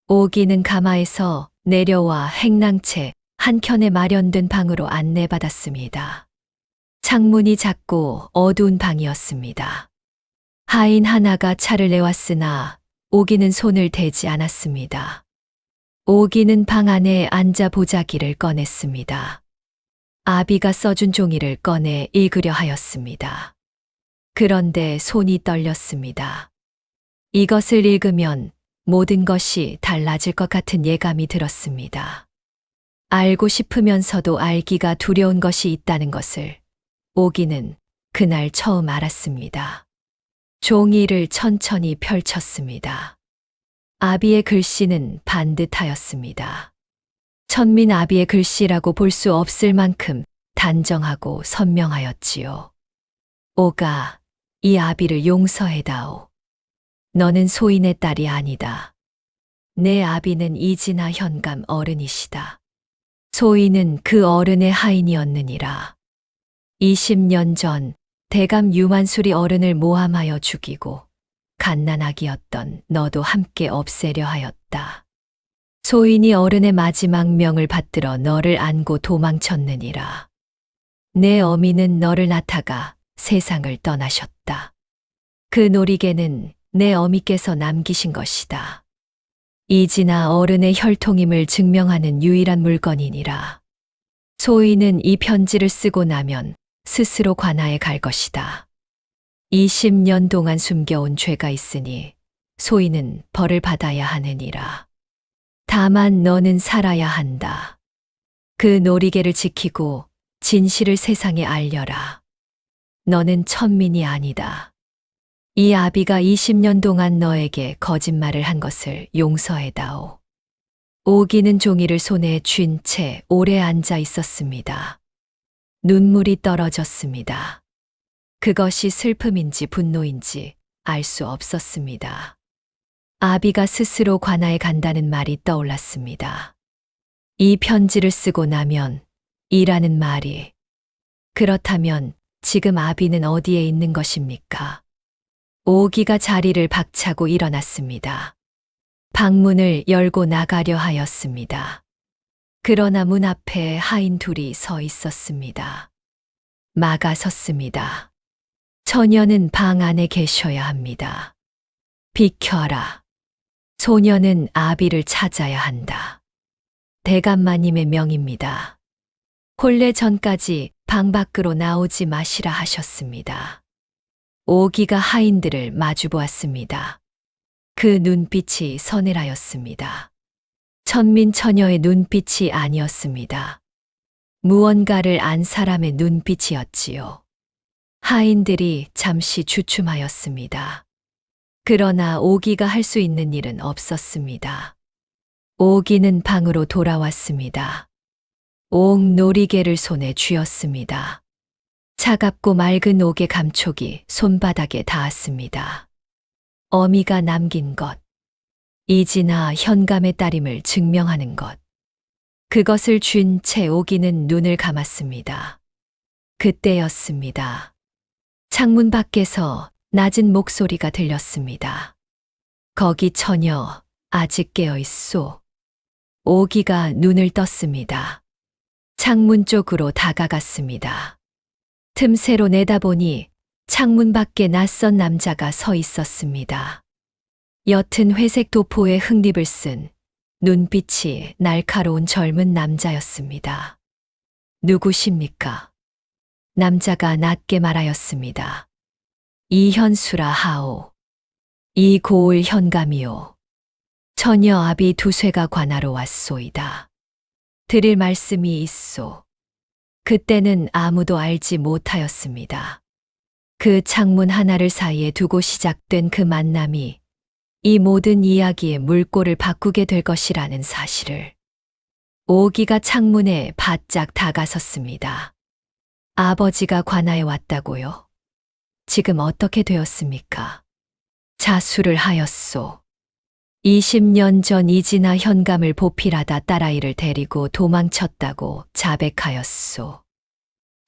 오기는 가마에서 내려와 행랑채 한켠에 마련된 방으로 안내받았습니다. 창문이 작고 어두운 방이었습니다. 하인 하나가 차를 내왔으나 오기는 손을 대지 않았습니다. 오기는 방 안에 앉아 보자기를 꺼냈습니다. 아비가 써준 종이를 꺼내 읽으려 하였습니다. 그런데 손이 떨렸습니다. 이것을 읽으면 모든 것이 달라질 것 같은 예감이 들었습니다. 알고 싶으면서도 알기가 두려운 것이 있다는 것을 오기는 그날 처음 알았습니다. 종이를 천천히 펼쳤습니다. 아비의 글씨는 반듯하였습니다. 천민 아비의 글씨라고 볼 수 없을 만큼 단정하고 선명하였지요. 오가, 이 아비를 용서해다오. 너는 소인의 딸이 아니다. 내 아비는 이진아 현감 어른이시다. 소인은 그 어른의 하인이었느니라. 20년 전 대감 유만술이 어른을 모함하여 죽이고 갓난아기였던 너도 함께 없애려 하였다. 소인이 어른의 마지막 명을 받들어 너를 안고 도망쳤느니라. 내 어미는 너를 낳다가 세상을 떠나셨다. 그 놀이개는 내 어미께서 남기신 것이다. 이진아 어른의 혈통임을 증명하는 유일한 물건이니라. 소인은 이 편지를 쓰고 나면 스스로 관아에 갈 것이다. 20년 동안 숨겨온 죄가 있으니 소인은 벌을 받아야 하느니라. 다만 너는 살아야 한다. 그 놀이개를 지키고 진실을 세상에 알려라. 너는 천민이 아니다. 이 아비가 20년 동안 너에게 거짓말을 한 것을 용서해다오. 오기는 종이를 손에 쥔 채 오래 앉아 있었습니다. 눈물이 떨어졌습니다. 그것이 슬픔인지 분노인지 알 수 없었습니다. 아비가 스스로 관아에 간다는 말이 떠올랐습니다. 이 편지를 쓰고 나면 이라는 말이, 그렇다면 지금 아비는 어디에 있는 것입니까? 오기가 자리를 박차고 일어났습니다. 방문을 열고 나가려 하였습니다. 그러나 문 앞에 하인 둘이 서 있었습니다. 막아섰습니다. 처녀는 방 안에 계셔야 합니다. 비켜라. 소녀는 아비를 찾아야 한다. 대감마님의 명입니다. 혼례 전까지 방 밖으로 나오지 마시라 하셨습니다. 오기가 하인들을 마주보았습니다. 그 눈빛이 서늘하였습니다. 천민 처녀의 눈빛이 아니었습니다. 무언가를 안 사람의 눈빛이었지요. 하인들이 잠시 주춤하였습니다. 그러나 오기가 할 수 있는 일은 없었습니다. 오기는 방으로 돌아왔습니다. 옥 놀이개를 손에 쥐었습니다. 차갑고 맑은 옥의 감촉이 손바닥에 닿았습니다. 어미가 남긴 것, 이진아 현감의 딸임을 증명하는 것. 그것을 쥔 채 오기는 눈을 감았습니다. 그때였습니다. 창문 밖에서 낮은 목소리가 들렸습니다. 거기 처녀, 아직 깨어있소. 오기가 눈을 떴습니다. 창문 쪽으로 다가갔습니다. 틈새로 내다보니 창문 밖에 낯선 남자가 서 있었습니다. 옅은 회색 도포에 흙립을 쓴 눈빛이 날카로운 젊은 남자였습니다. 누구십니까? 남자가 낮게 말하였습니다. 이현수라 하오. 이 고을 현감이오. 처녀 아비 두쇠가 관하러 왔소이다. 드릴 말씀이 있소. 그때는 아무도 알지 못하였습니다. 그 창문 하나를 사이에 두고 시작된 그 만남이 이 모든 이야기의 물꼬를 바꾸게 될 것이라는 사실을. 오기가 창문에 바짝 다가섰습니다. 아버지가 관아에 왔다고요? 지금 어떻게 되었습니까? 자수를 하였소. 20년 전 이진아 현감을 보필하다 딸아이를 데리고 도망쳤다고 자백하였소.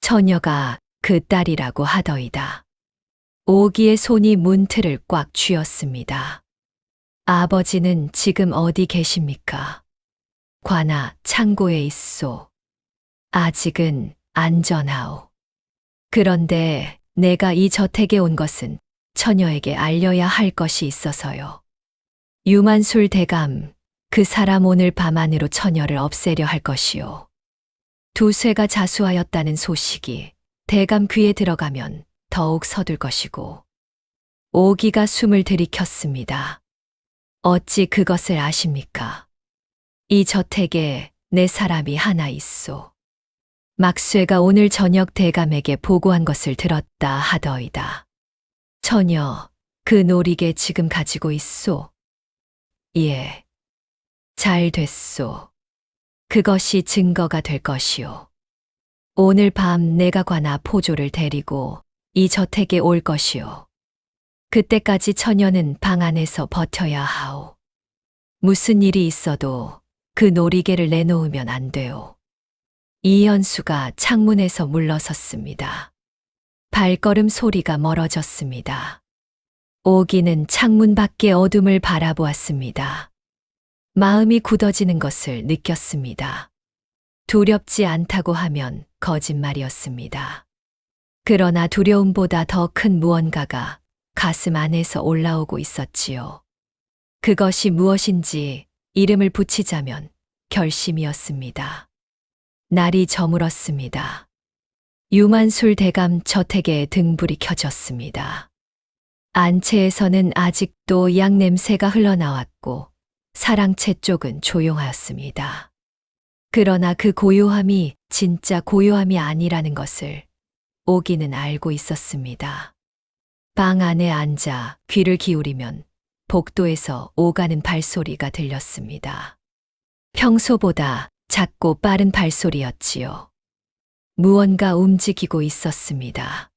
처녀가 그 딸이라고 하더이다. 오기의 손이 문틀을 꽉 쥐었습니다. 아버지는 지금 어디 계십니까? 관아 창고에 있소. 아직은 안전하오. 그런데 내가 이 저택에 온 것은 처녀에게 알려야 할 것이 있어서요. 유만술 대감, 그 사람 오늘 밤 안으로 처녀를 없애려 할 것이요. 두쇠가 자수하였다는 소식이 대감 귀에 들어가면 더욱 서둘 것이고. 오기가 숨을 들이켰습니다. 어찌 그것을 아십니까? 이 저택에 내 사람이 하나 있소. 막쇠가 오늘 저녁 대감에게 보고한 것을 들었다 하더이다. 처녀, 그 놀이개 지금 가지고 있소? 예. 잘 됐소. 그것이 증거가 될 것이오. 오늘 밤 내가 관아 포조를 데리고 이 저택에 올 것이오. 그때까지 처녀는 방 안에서 버텨야 하오. 무슨 일이 있어도 그 놀이개를 내놓으면 안 돼오. 이현수가 창문에서 물러섰습니다. 발걸음 소리가 멀어졌습니다. 오기는 창문 밖의 어둠을 바라보았습니다. 마음이 굳어지는 것을 느꼈습니다. 두렵지 않다고 하면 거짓말이었습니다. 그러나 두려움보다 더 큰 무언가가 가슴 안에서 올라오고 있었지요. 그것이 무엇인지 이름을 붙이자면 결심이었습니다. 날이 저물었습니다. 유만술 대감 저택에 등불이 켜졌습니다. 안채에서는 아직도 약 냄새가 흘러나왔고 사랑채 쪽은 조용하였습니다. 그러나 그 고요함이 진짜 고요함이 아니라는 것을 오기는 알고 있었습니다. 방 안에 앉아 귀를 기울이면 복도에서 오가는 발소리가 들렸습니다. 평소보다 작고 빠른 발소리였지요. 무언가 움직이고 있었습니다.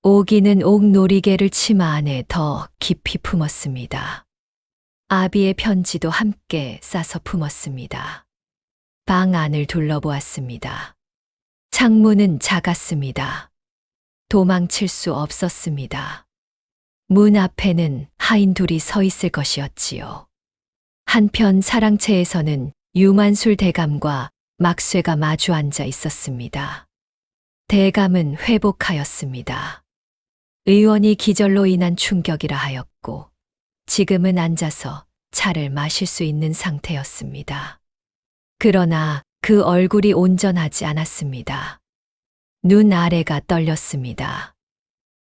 오기는 옥놀이개를 치마 안에 더 깊이 품었습니다. 아비의 편지도 함께 싸서 품었습니다. 방 안을 둘러보았습니다. 창문은 작았습니다. 도망칠 수 없었습니다. 문 앞에는 하인 둘이 서 있을 것이었지요. 한편 사랑채에서는 유만술 대감과 막쇠가 마주 앉아 있었습니다. 대감은 회복하였습니다. 의원이 기절로 인한 충격이라 하였고 지금은 앉아서 차를 마실 수 있는 상태였습니다. 그러나 그 얼굴이 온전하지 않았습니다. 눈 아래가 떨렸습니다.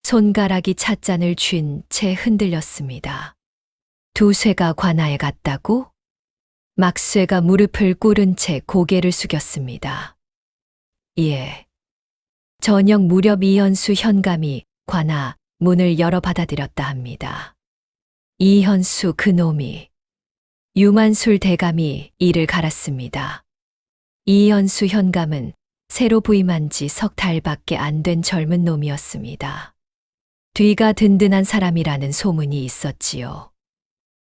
손가락이 찻잔을 쥔 채 흔들렸습니다. 두쇠가 관아에 갔다고? 막쇠가 무릎을 꿇은 채 고개를 숙였습니다. 예. 저녁 무렵 이현수 현감이 관아 문을 열어 받아들였다 합니다. 이현수 그놈이. 유만술 대감이 이를 갈았습니다. 이현수 현감은 새로 부임한 지 석 달밖에 안 된 젊은 놈이었습니다. 뒤가 든든한 사람이라는 소문이 있었지요.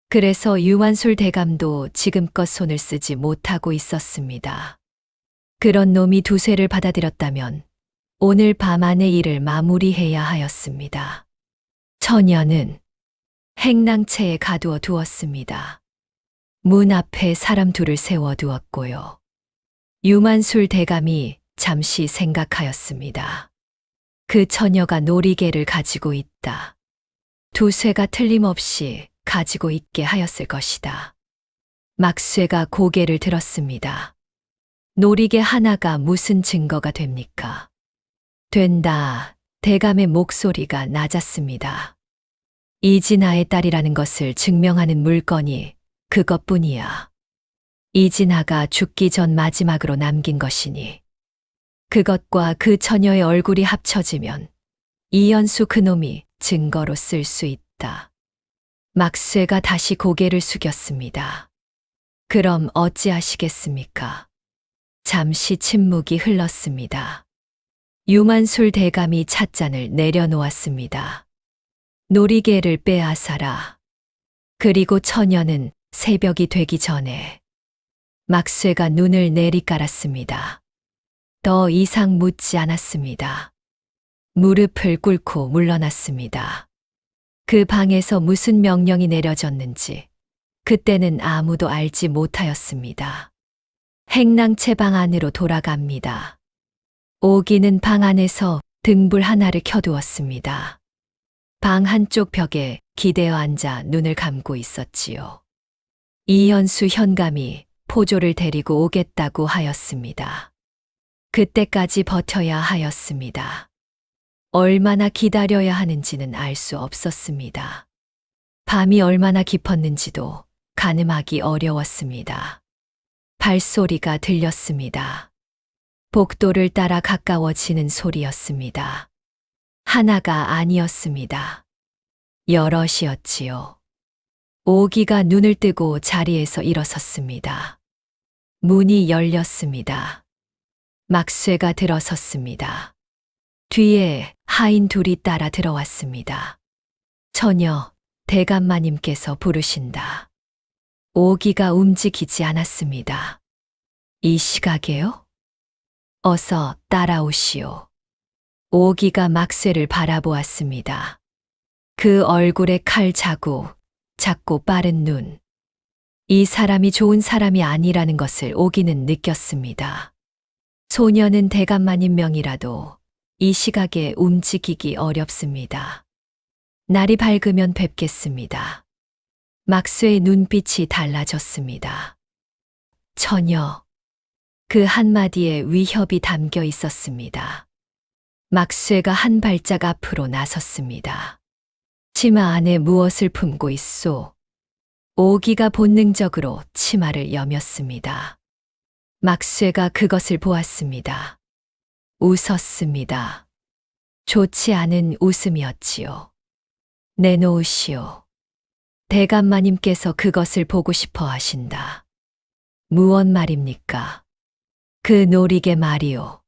그래서 유만술 대감도 지금껏 손을 쓰지 못하고 있었습니다. 그런 놈이 두쇠를 받아들였다면 오늘 밤 안에 일을 마무리해야 하였습니다. 처녀는 행랑채에 가두어 두었습니다. 문 앞에 사람 둘을 세워두었고요. 유만술 대감이 잠시 생각하였습니다. 그 처녀가 놀이개를 가지고 있다. 두쇠가 틀림없이 가지고 있게 하였을 것이다. 막쇠가 고개를 들었습니다. 놀이개 하나가 무슨 증거가 됩니까? 된다. 대감의 목소리가 낮았습니다. 이진아의 딸이라는 것을 증명하는 물건이 그것뿐이야. 이진아가 죽기 전 마지막으로 남긴 것이니 그것과 그 처녀의 얼굴이 합쳐지면 이현수 그놈이 증거로 쓸 수 있다. 막쇠가 다시 고개를 숙였습니다. 그럼 어찌하시겠습니까? 잠시 침묵이 흘렀습니다. 유만술 대감이 찻잔을 내려놓았습니다. 놀이개를 빼앗아라. 그리고 처녀는 새벽이 되기 전에 막쇠가 눈을 내리깔았습니다. 더 이상 묻지 않았습니다. 무릎을 꿇고 물러났습니다. 그 방에서 무슨 명령이 내려졌는지 그때는 아무도 알지 못하였습니다. 행랑채 방 안으로 돌아갑니다. 오기는 방 안에서 등불 하나를 켜두었습니다. 방 한쪽 벽에 기대어 앉아 눈을 감고 있었지요. 이현수 현감이 포조를 데리고 오겠다고 하였습니다. 그때까지 버텨야 하였습니다. 얼마나 기다려야 하는지는 알 수 없었습니다. 밤이 얼마나 깊었는지도 가늠하기 어려웠습니다. 발소리가 들렸습니다. 복도를 따라 가까워지는 소리였습니다. 하나가 아니었습니다. 여럿이었지요. 오기가 눈을 뜨고 자리에서 일어섰습니다. 문이 열렸습니다. 막쇠가 들어섰습니다. 뒤에 하인 둘이 따라 들어왔습니다. 처녀, 대감마님께서 부르신다. 오기가 움직이지 않았습니다. 이 시각에요? 어서 따라오시오. 오기가 막쇠를 바라보았습니다. 그 얼굴에 칼 자국, 작고 빠른 눈. 이 사람이 좋은 사람이 아니라는 것을 오기는 느꼈습니다. 소녀는 대감마님 명이라도 이 시각에 움직이기 어렵습니다. 날이 밝으면 뵙겠습니다. 막쇠의 눈빛이 달라졌습니다. 처녀. 그 한마디에 위협이 담겨 있었습니다. 막쇠가 한 발짝 앞으로 나섰습니다. 치마 안에 무엇을 품고 있소? 오기가 본능적으로 치마를 여몄습니다. 막쇠가 그것을 보았습니다. 웃었습니다. 좋지 않은 웃음이었지요. 내놓으시오. 대감마님께서 그것을 보고 싶어 하신다. 무엇 말입니까? 그 놀이개 말이오.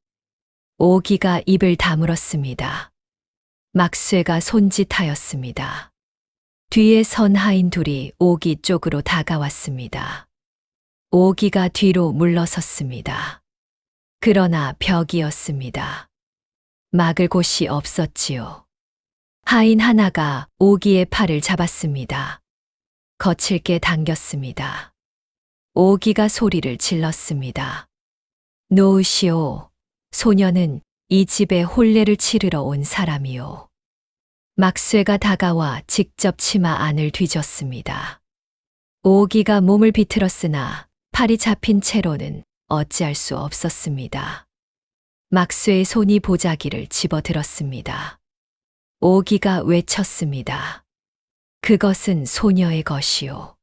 오기가 입을 다물었습니다. 막쇠가 손짓하였습니다. 뒤에 선 하인 둘이 오기 쪽으로 다가왔습니다. 오기가 뒤로 물러섰습니다. 그러나 벽이었습니다. 막을 곳이 없었지요. 하인 하나가 오기의 팔을 잡았습니다. 거칠게 당겼습니다. 오기가 소리를 질렀습니다. 놓으시오. 소녀는 이 집에 혼례를 치르러 온 사람이요. 막쇠가 다가와 직접 치마 안을 뒤졌습니다. 오기가 몸을 비틀었으나 팔이 잡힌 채로는 어찌할 수 없었습니다. 막쇠의 손이 보자기를 집어들었습니다. 오기가 외쳤습니다. 그것은 소녀의 것이요.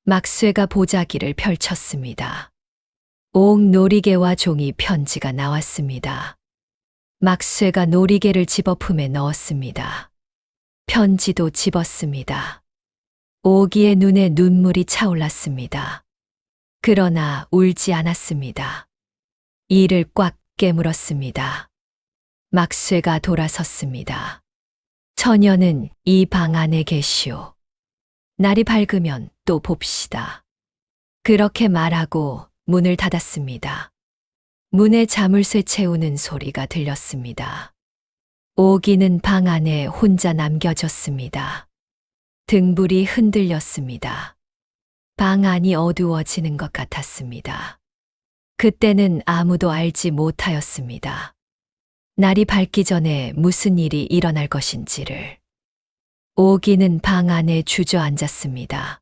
막쇠가 보자기를 펼쳤습니다. 옥 놀이개와 종이 편지가 나왔습니다. 막쇠가 놀이개를 집어 품에 넣었습니다. 편지도 집었습니다. 오기의 눈에 눈물이 차올랐습니다. 그러나 울지 않았습니다. 이를 꽉 깨물었습니다. 막쇠가 돌아섰습니다. 처녀는 이 방 안에 계시오. 날이 밝으면 또 봅시다. 그렇게 말하고 문을 닫았습니다. 문에 자물쇠 채우는 소리가 들렸습니다. 오기는 방 안에 혼자 남겨졌습니다. 등불이 흔들렸습니다. 방 안이 어두워지는 것 같았습니다. 그때는 아무도 알지 못하였습니다. 날이 밝기 전에 무슨 일이 일어날 것인지를. 오기는 방 안에 주저앉았습니다.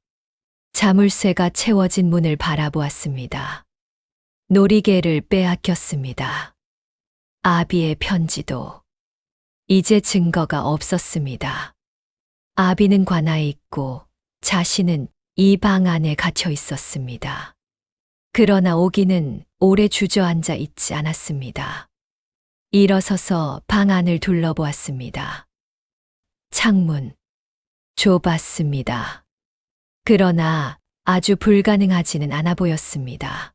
자물쇠가 채워진 문을 바라보았습니다. 놀이개를 빼앗겼습니다. 아비의 편지도. 이제 증거가 없었습니다. 아비는 관아에 있고 자신은 이 방 안에 갇혀 있었습니다. 그러나 오기는 오래 주저앉아 있지 않았습니다. 일어서서 방 안을 둘러보았습니다. 창문. 좁았습니다. 그러나 아주 불가능하지는 않아 보였습니다.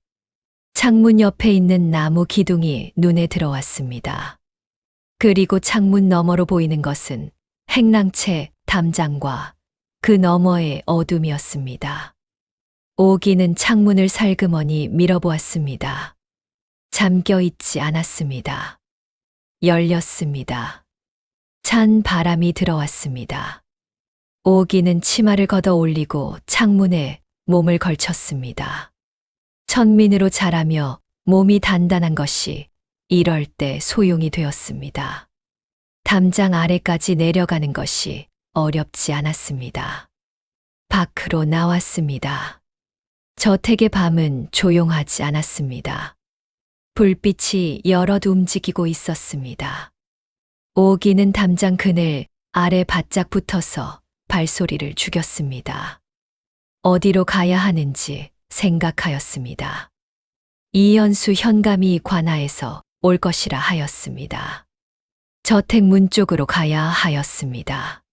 창문 옆에 있는 나무 기둥이 눈에 들어왔습니다. 그리고 창문 너머로 보이는 것은 행랑채 담장과 그 너머의 어둠이었습니다. 오기는 창문을 살그머니 밀어보았습니다. 잠겨 있지 않았습니다. 열렸습니다. 찬 바람이 들어왔습니다. 오기는 치마를 걷어 올리고 창문에 몸을 걸쳤습니다. 천민으로 자라며 몸이 단단한 것이 이럴 때 소용이 되었습니다. 담장 아래까지 내려가는 것이 어렵지 않았습니다. 밖으로 나왔습니다. 저택의 밤은 조용하지 않았습니다. 불빛이 여럿 움직이고 있었습니다. 오기는 담장 그늘 아래 바짝 붙어서 발소리를 죽였습니다. 어디로 가야 하는지 생각하였습니다. 이현수 현감이 관하에서 올 것이라 하였습니다. 저택 문 쪽으로 가야 하였습니다.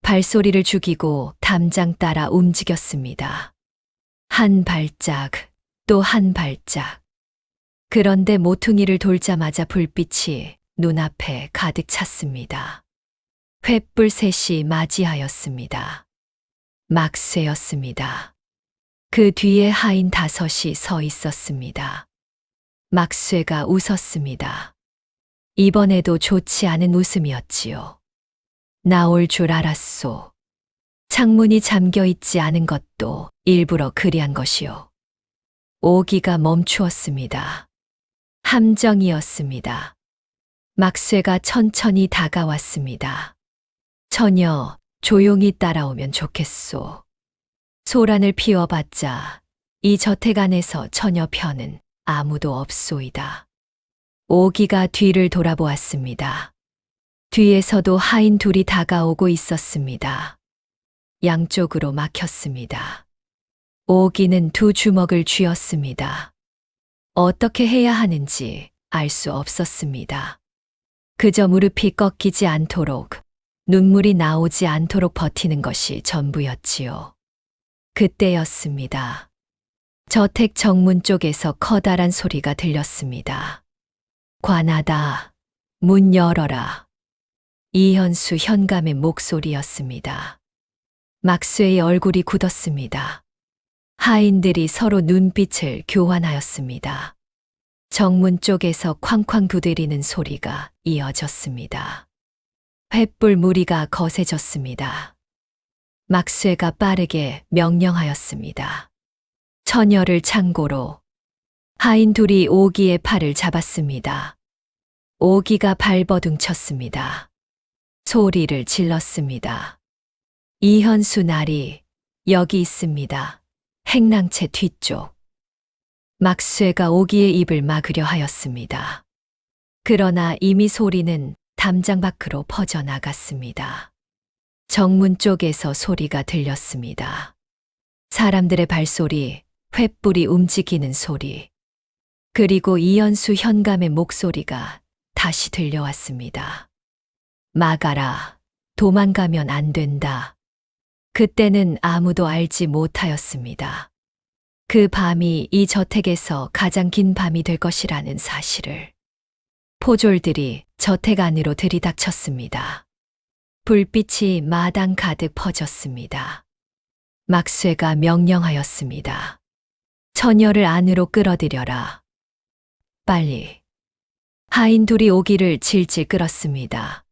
발소리를 죽이고 담장 따라 움직였습니다. 한 발짝, 또 한 발짝. 그런데 모퉁이를 돌자마자 불빛이 눈앞에 가득 찼습니다. 횃불 셋이 맞이하였습니다. 막쇠였습니다. 그 뒤에 하인 5이 서 있었습니다. 막쇠가 웃었습니다. 이번에도 좋지 않은 웃음이었지요. 나올 줄 알았소. 창문이 잠겨 있지 않은 것도 일부러 그리한 것이요. 오기가 멈추었습니다. 함정이었습니다. 막쇠가 천천히 다가왔습니다. 처녀, 조용히 따라오면 좋겠소. 소란을 피워봤자 이 저택 안에서 처녀 편은 아무도 없소이다. 오기가 뒤를 돌아보았습니다. 뒤에서도 하인 2이 다가오고 있었습니다. 양쪽으로 막혔습니다. 오기는 2 주먹을 쥐었습니다. 어떻게 해야 하는지 알 수 없었습니다. 그저 무릎이 꺾이지 않도록, 눈물이 나오지 않도록 버티는 것이 전부였지요. 그때였습니다. 저택 정문 쪽에서 커다란 소리가 들렸습니다. 관하다, 문 열어라. 이현수 현감의 목소리였습니다. 막쇠의 얼굴이 굳었습니다. 하인들이 서로 눈빛을 교환하였습니다. 정문 쪽에서 쾅쾅 두드리는 소리가 이어졌습니다. 횃불 무리가 거세졌습니다. 막쇠가 빠르게 명령하였습니다. 처녀를 창고로. 하인 2이 오기의 팔을 잡았습니다. 오기가 발버둥 쳤습니다. 소리를 질렀습니다. 이현수 나리, 여기 있습니다. 행랑채 뒤쪽. 막쇠가 오기의 입을 막으려 하였습니다. 그러나 이미 소리는 담장 밖으로 퍼져나갔습니다. 정문 쪽에서 소리가 들렸습니다. 사람들의 발소리, 횃불이 움직이는 소리, 그리고 이현수 현감의 목소리가 다시 들려왔습니다. 막아라, 도망가면 안 된다. 그때는 아무도 알지 못하였습니다. 그 밤이 이 저택에서 가장 긴 밤이 될 것이라는 사실을. 포졸들이 저택 안으로 들이닥쳤습니다. 불빛이 마당 가득 퍼졌습니다. 막쇠가 명령하였습니다. 처녀를 안으로 끌어들여라. 빨리. 하인 2이 오기를 질질 끌었습니다.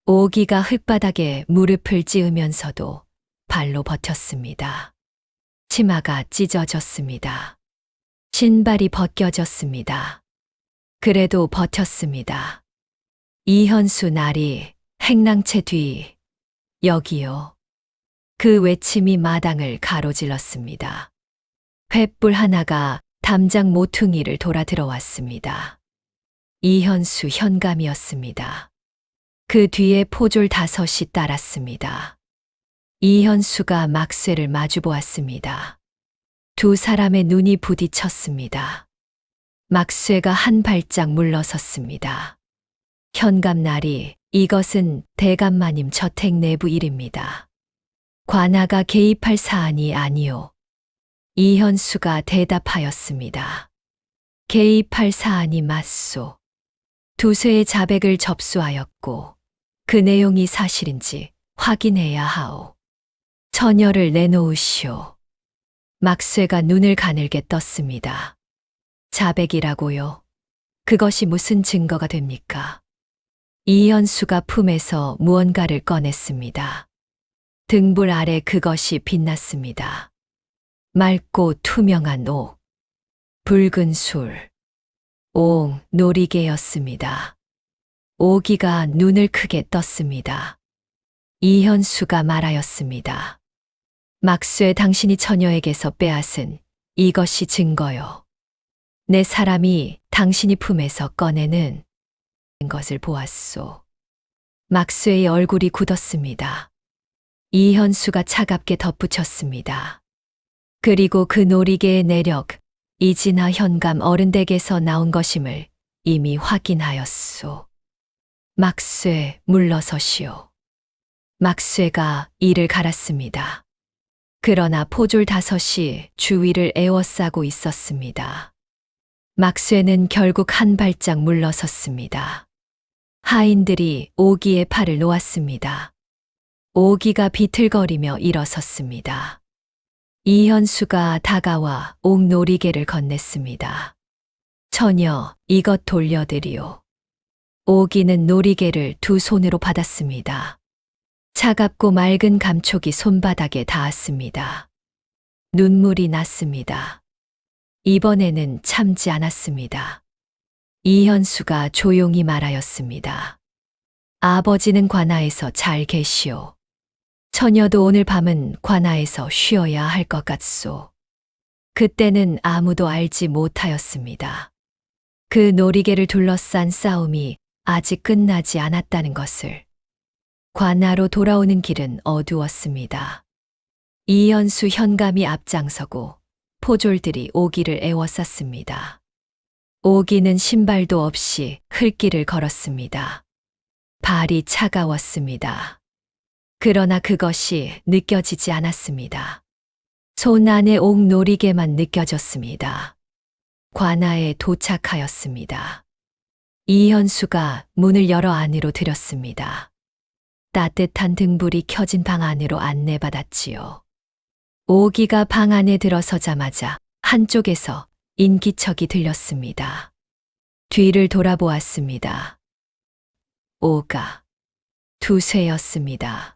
오기가 흙바닥에 무릎을 찌으면서도 발로 버텼습니다. 치마가 찢어졌습니다. 신발이 벗겨졌습니다. 그래도 버텼습니다. 이현수 나리, 행랑채 뒤, 여기요. 그 외침이 마당을 가로질렀습니다. 횃불 하나가 담장 모퉁이를 돌아 들어왔습니다. 이현수 현감이었습니다. 그 뒤에 포졸 5이 따랐습니다. 이현수가 막쇠를 마주보았습니다. 2 사람의 눈이 부딪혔습니다. 막쇠가 한 발짝 물러섰습니다. 현감나리, 이것은 대감마님 저택 내부 일입니다. 관아가 개입할 사안이 아니오. 이현수가 대답하였습니다. 개입할 사안이 맞소. 두세의 자백을 접수하였고 그 내용이 사실인지 확인해야 하오. 처녀를 내놓으시오. 막쇠가 눈을 가늘게 떴습니다. 자백이라고요? 그것이 무슨 증거가 됩니까? 이현수가 품에서 무언가를 꺼냈습니다. 등불 아래 그것이 빛났습니다. 맑고 투명한 옥, 붉은 술, 옥 놀이개였습니다. 오기가 눈을 크게 떴습니다. 이현수가 말하였습니다. 막쇠 당신이 처녀에게서 빼앗은 이것이 증거요. 내 사람이 당신이 품에서 꺼내는 것을 보았소. 막쇠의 얼굴이 굳었습니다. 이현수가 차갑게 덧붙였습니다. 그리고 그 놀이개의 내력, 이진아 현감 어른댁에서 나온 것임을 이미 확인하였소. 막쇠 물러서시오. 막쇠가 이를 갈았습니다. 그러나 포졸 5이 주위를 에워싸고 있었습니다. 막쇠는 결국 한 발짝 물러섰습니다. 하인들이 오기의 팔을 놓았습니다. 오기가 비틀거리며 일어섰습니다. 이현수가 다가와 옥놀이개를 건넸습니다. 처녀, 이것 돌려드리오. 오기는 놀이개를 두 손으로 받았습니다. 차갑고 맑은 감촉이 손바닥에 닿았습니다. 눈물이 났습니다. 이번에는 참지 않았습니다. 이현수가 조용히 말하였습니다. 아버지는 관아에서 잘 계시오. 처녀도 오늘 밤은 관아에서 쉬어야 할 것 같소. 그때는 아무도 알지 못하였습니다. 그 놀이개를 둘러싼 싸움이 아직 끝나지 않았다는 것을. 관아로 돌아오는 길은 어두웠습니다. 이현수 현감이 앞장서고 포졸들이 오기를 에워쌌습니다. 오기는 신발도 없이 흙길을 걸었습니다. 발이 차가웠습니다. 그러나 그것이 느껴지지 않았습니다. 손 안에 옥놀이개만 느껴졌습니다. 관아에 도착하였습니다. 이현수가 문을 열어 안으로 들였습니다. 따뜻한 등불이 켜진 방 안으로 안내받았지요. 오기가 방 안에 들어서자마자 한쪽에서 인기척이 들렸습니다. 뒤를 돌아보았습니다. 오가 두쇠였습니다.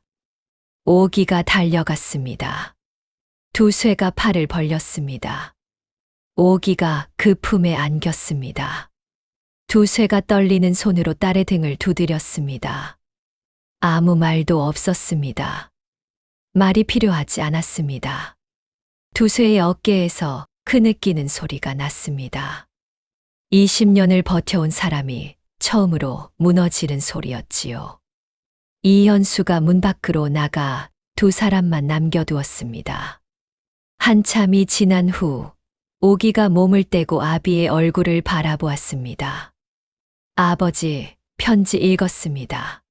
오기가 달려갔습니다. 두쇠가 팔을 벌렸습니다. 오기가 그 품에 안겼습니다. 두쇠가 떨리는 손으로 딸의 등을 두드렸습니다. 아무 말도 없었습니다. 말이 필요하지 않았습니다. 두쇠의 어깨에서 크느끼는 소리가 났습니다. 20년을 버텨온 사람이 처음으로 무너지는 소리였지요. 이현수가 문 밖으로 나가 두 사람만 남겨두었습니다. 한참이 지난 후 오기가 몸을 떼고 아비의 얼굴을 바라보았습니다. 아버지, 편지 읽었습니다.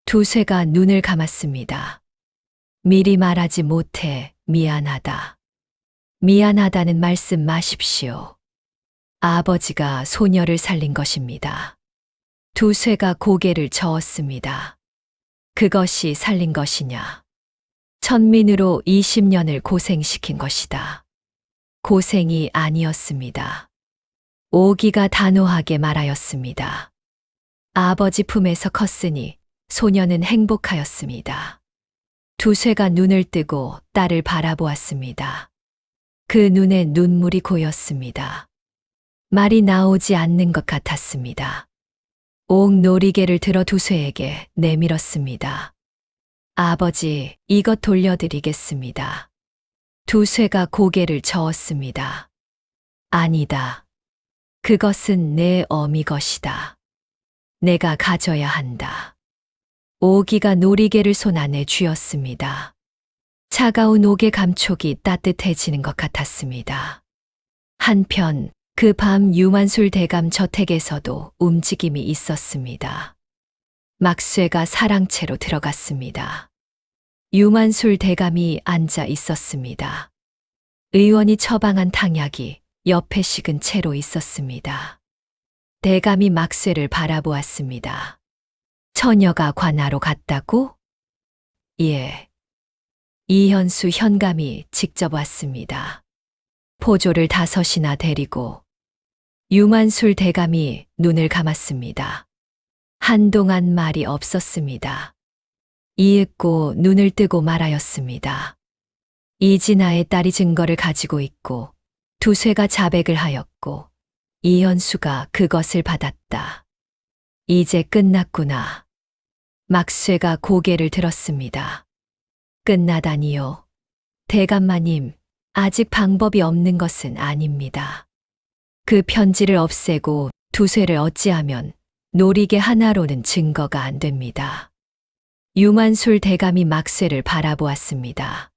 두쇠가 눈을 감았습니다. 미리 말하지 못해 미안하다. 미안하다는 말씀 마십시오. 아버지가 소녀를 살린 것입니다. 두쇠가 고개를 저었습니다. 그것이 살린 것이냐? 천민으로 20년을 고생시킨 것이다. 고생이 아니었습니다. 오기가 단호하게 말하였습니다. 아버지 품에서 컸으니 소녀는 행복하였습니다. 두쇠가 눈을 뜨고 딸을 바라보았습니다. 그 눈에 눈물이 고였습니다. 말이 나오지 않는 것 같았습니다. 옥놀이개를 들어 두쇠에게 내밀었습니다. 아버지, 이것 돌려드리겠습니다. 두쇠가 고개를 저었습니다. 아니다. 그것은 내 어미 것이다. 내가 가져야 한다. 오기가 놀이개를 손 안에 쥐었습니다. 차가운 옥의 감촉이 따뜻해지는 것 같았습니다. 한편 그 밤 유만술 대감 저택에서도 움직임이 있었습니다. 막쇠가 사랑채로 들어갔습니다. 유만술 대감이 앉아 있었습니다. 의원이 처방한 탕약이 옆에 식은 채로 있었습니다. 대감이 막쇠를 바라보았습니다. 처녀가 관하로 갔다고? 예. 이현수 현감이 직접 왔습니다. 포조를 5이나 데리고 유만술 대감이 눈을 감았습니다. 한동안 말이 없었습니다. 이윽고 눈을 뜨고 말하였습니다. 이진아의 딸이 증거를 가지고 있고 두쇠가 자백을 하였고 이현수가 그것을 받았다. 이제 끝났구나. 막쇠가 고개를 들었습니다. 끝나다니요. 대감마님, 아직 방법이 없는 것은 아닙니다. 그 편지를 없애고 두쇠를 어찌하면 노리개 하나로는 증거가 안 됩니다. 유만술 대감이 막쇠를 바라보았습니다.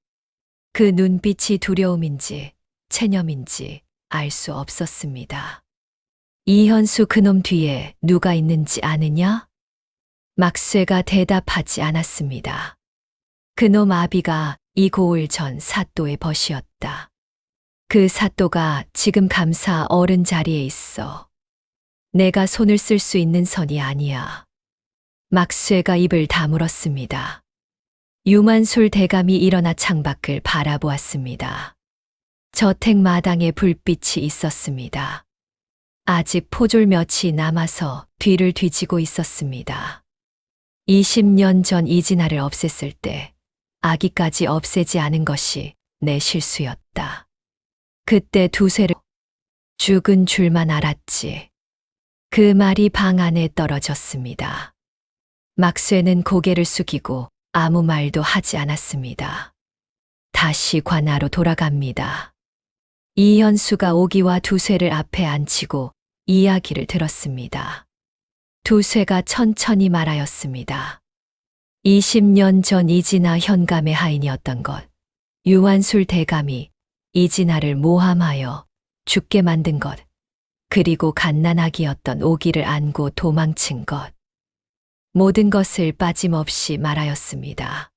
그 눈빛이 두려움인지 체념인지 알 수 없었습니다. 이현수 그놈 뒤에 누가 있는지 아느냐? 막쇠가 대답하지 않았습니다. 그놈 아비가 이 고을 전 사또의 벗이었다. 그 사또가 지금 감사 어른 자리에 있어. 내가 손을 쓸 수 있는 선이 아니야. 막쇠가 입을 다물었습니다. 유만술 대감이 일어나 창밖을 바라보았습니다. 저택 마당에 불빛이 있었습니다. 아직 포졸 몇이 남아서 뒤를 뒤지고 있었습니다. 20년 전 이진아를 없앴을 때 아기까지 없애지 않은 것이 내 실수였다. 그때 두쇠를 죽은 줄만 알았지. 그 말이 방 안에 떨어졌습니다. 막쇠는 고개를 숙이고 아무 말도 하지 않았습니다. 다시 관하로 돌아갑니다. 이현수가 오기와 두쇠를 앞에 앉히고 이야기를 들었습니다. 두쇠가 천천히 말하였습니다. 20년 전 이진아 현감의 하인이었던 것, 유한술 대감이 이진아를 모함하여 죽게 만든 것, 그리고 갓난아기였던 오기를 안고 도망친 것, 모든 것을 빠짐없이 말하였습니다.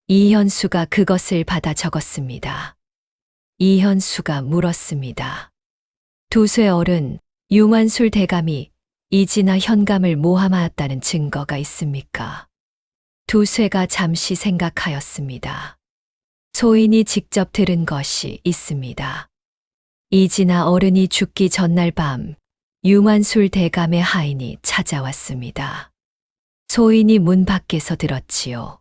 이현수가 그것을 받아 적었습니다. 이현수가 물었습니다. 두쇠 어른, 유만술 대감이 이진아 현감을 모함하였다는 증거가 있습니까? 두쇠가 잠시 생각하였습니다. 소인이 직접 들은 것이 있습니다. 이진아 어른이 죽기 전날 밤 유만술 대감의 하인이 찾아왔습니다. 소인이 문 밖에서 들었지요.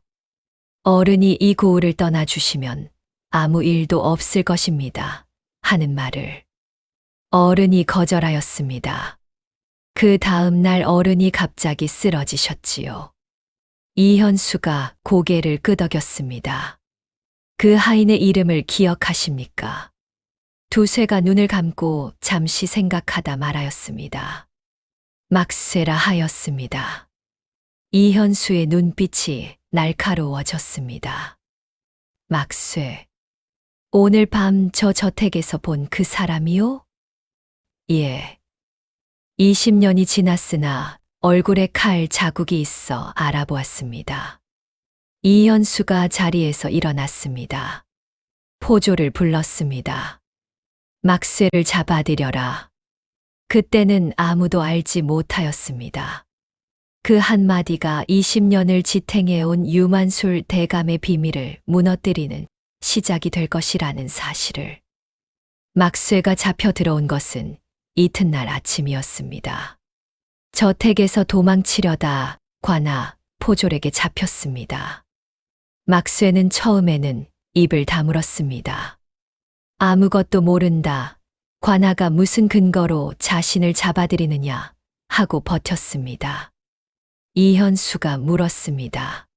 어른이 이 고을을 떠나주시면 아무 일도 없을 것입니다. 하는 말을. 어른이 거절하였습니다. 그 다음 날 어른이 갑자기 쓰러지셨지요. 이현수가 고개를 끄덕였습니다. 그 하인의 이름을 기억하십니까? 두쇠가 눈을 감고 잠시 생각하다 말하였습니다. 막쇠라 하였습니다. 이현수의 눈빛이 날카로워졌습니다. 막쇠. 오늘 밤 저 저택에서 본 그 사람이요? 예. 20년이 지났으나 얼굴에 칼 자국이 있어 알아보았습니다. 이현수가 자리에서 일어났습니다. 포조를 불렀습니다. 막쇠를 잡아들여라. 그때는 아무도 알지 못하였습니다. 그 한마디가 20년을 지탱해온 유만술 대감의 비밀을 무너뜨리는 시작이 될 것이라는 사실을. 막쇠가 잡혀 들어온 것은 이튿날 아침이었습니다. 저택에서 도망치려다 관아 포졸에게 잡혔습니다. 막쇠는 처음에는 입을 다물었습니다. 아무것도 모른다. 관아가 무슨 근거로 자신을 잡아들이느냐 하고 버텼습니다. 이현수가 물었습니다.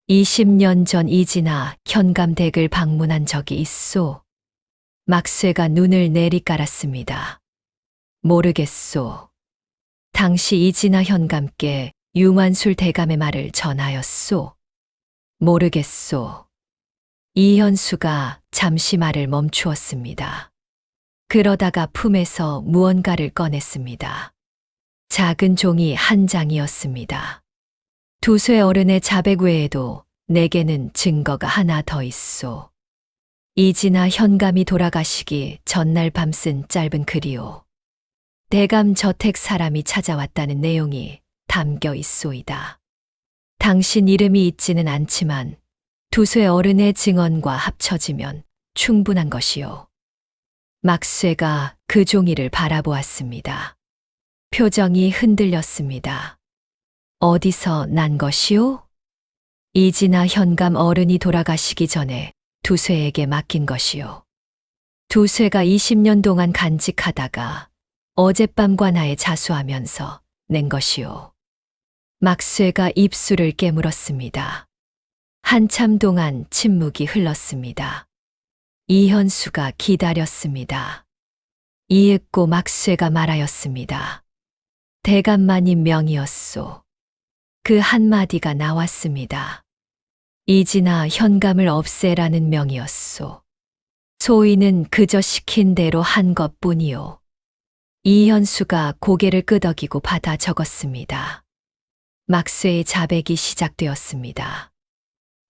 20년 전 이진아 현감 댁을 방문한 적이 있소? 막쇠가 눈을 내리깔았습니다. 모르겠소. 당시 이진아 현감께 유만술 대감의 말을 전하였소? 모르겠소. 이현수가 잠시 말을 멈추었습니다. 그러다가 품에서 무언가를 꺼냈습니다. 작은 종이 한 장이었습니다. 두쇠 어른의 자백 외에도 내게는 증거가 하나 더 있소. 이진아 현감이 돌아가시기 전날 밤 쓴 짧은 글이오. 대감 저택 사람이 찾아왔다는 내용이 담겨 있소이다. 당신 이름이 있지는 않지만 두세 어른의 증언과 합쳐지면 충분한 것이오. 막쇠가 그 종이를 바라보았습니다. 표정이 흔들렸습니다. 어디서 난 것이오? 이진아 현감 어른이 돌아가시기 전에 두쇠에게 맡긴 것이오. 두쇠가 20년 동안 간직하다가 어젯밤 관하에 자수하면서 낸 것이오. 막쇠가 입술을 깨물었습니다. 한참 동안 침묵이 흘렀습니다. 이현수가 기다렸습니다. 이윽고 막쇠가 말하였습니다. 대감마님 명이었소. 그 한마디가 나왔습니다. 이진아 현감을 없애라는 명이었소. 소인은 그저 시킨 대로 한 것뿐이오. 이현수가 고개를 끄덕이고 받아 적었습니다. 막쇠의 자백이 시작되었습니다.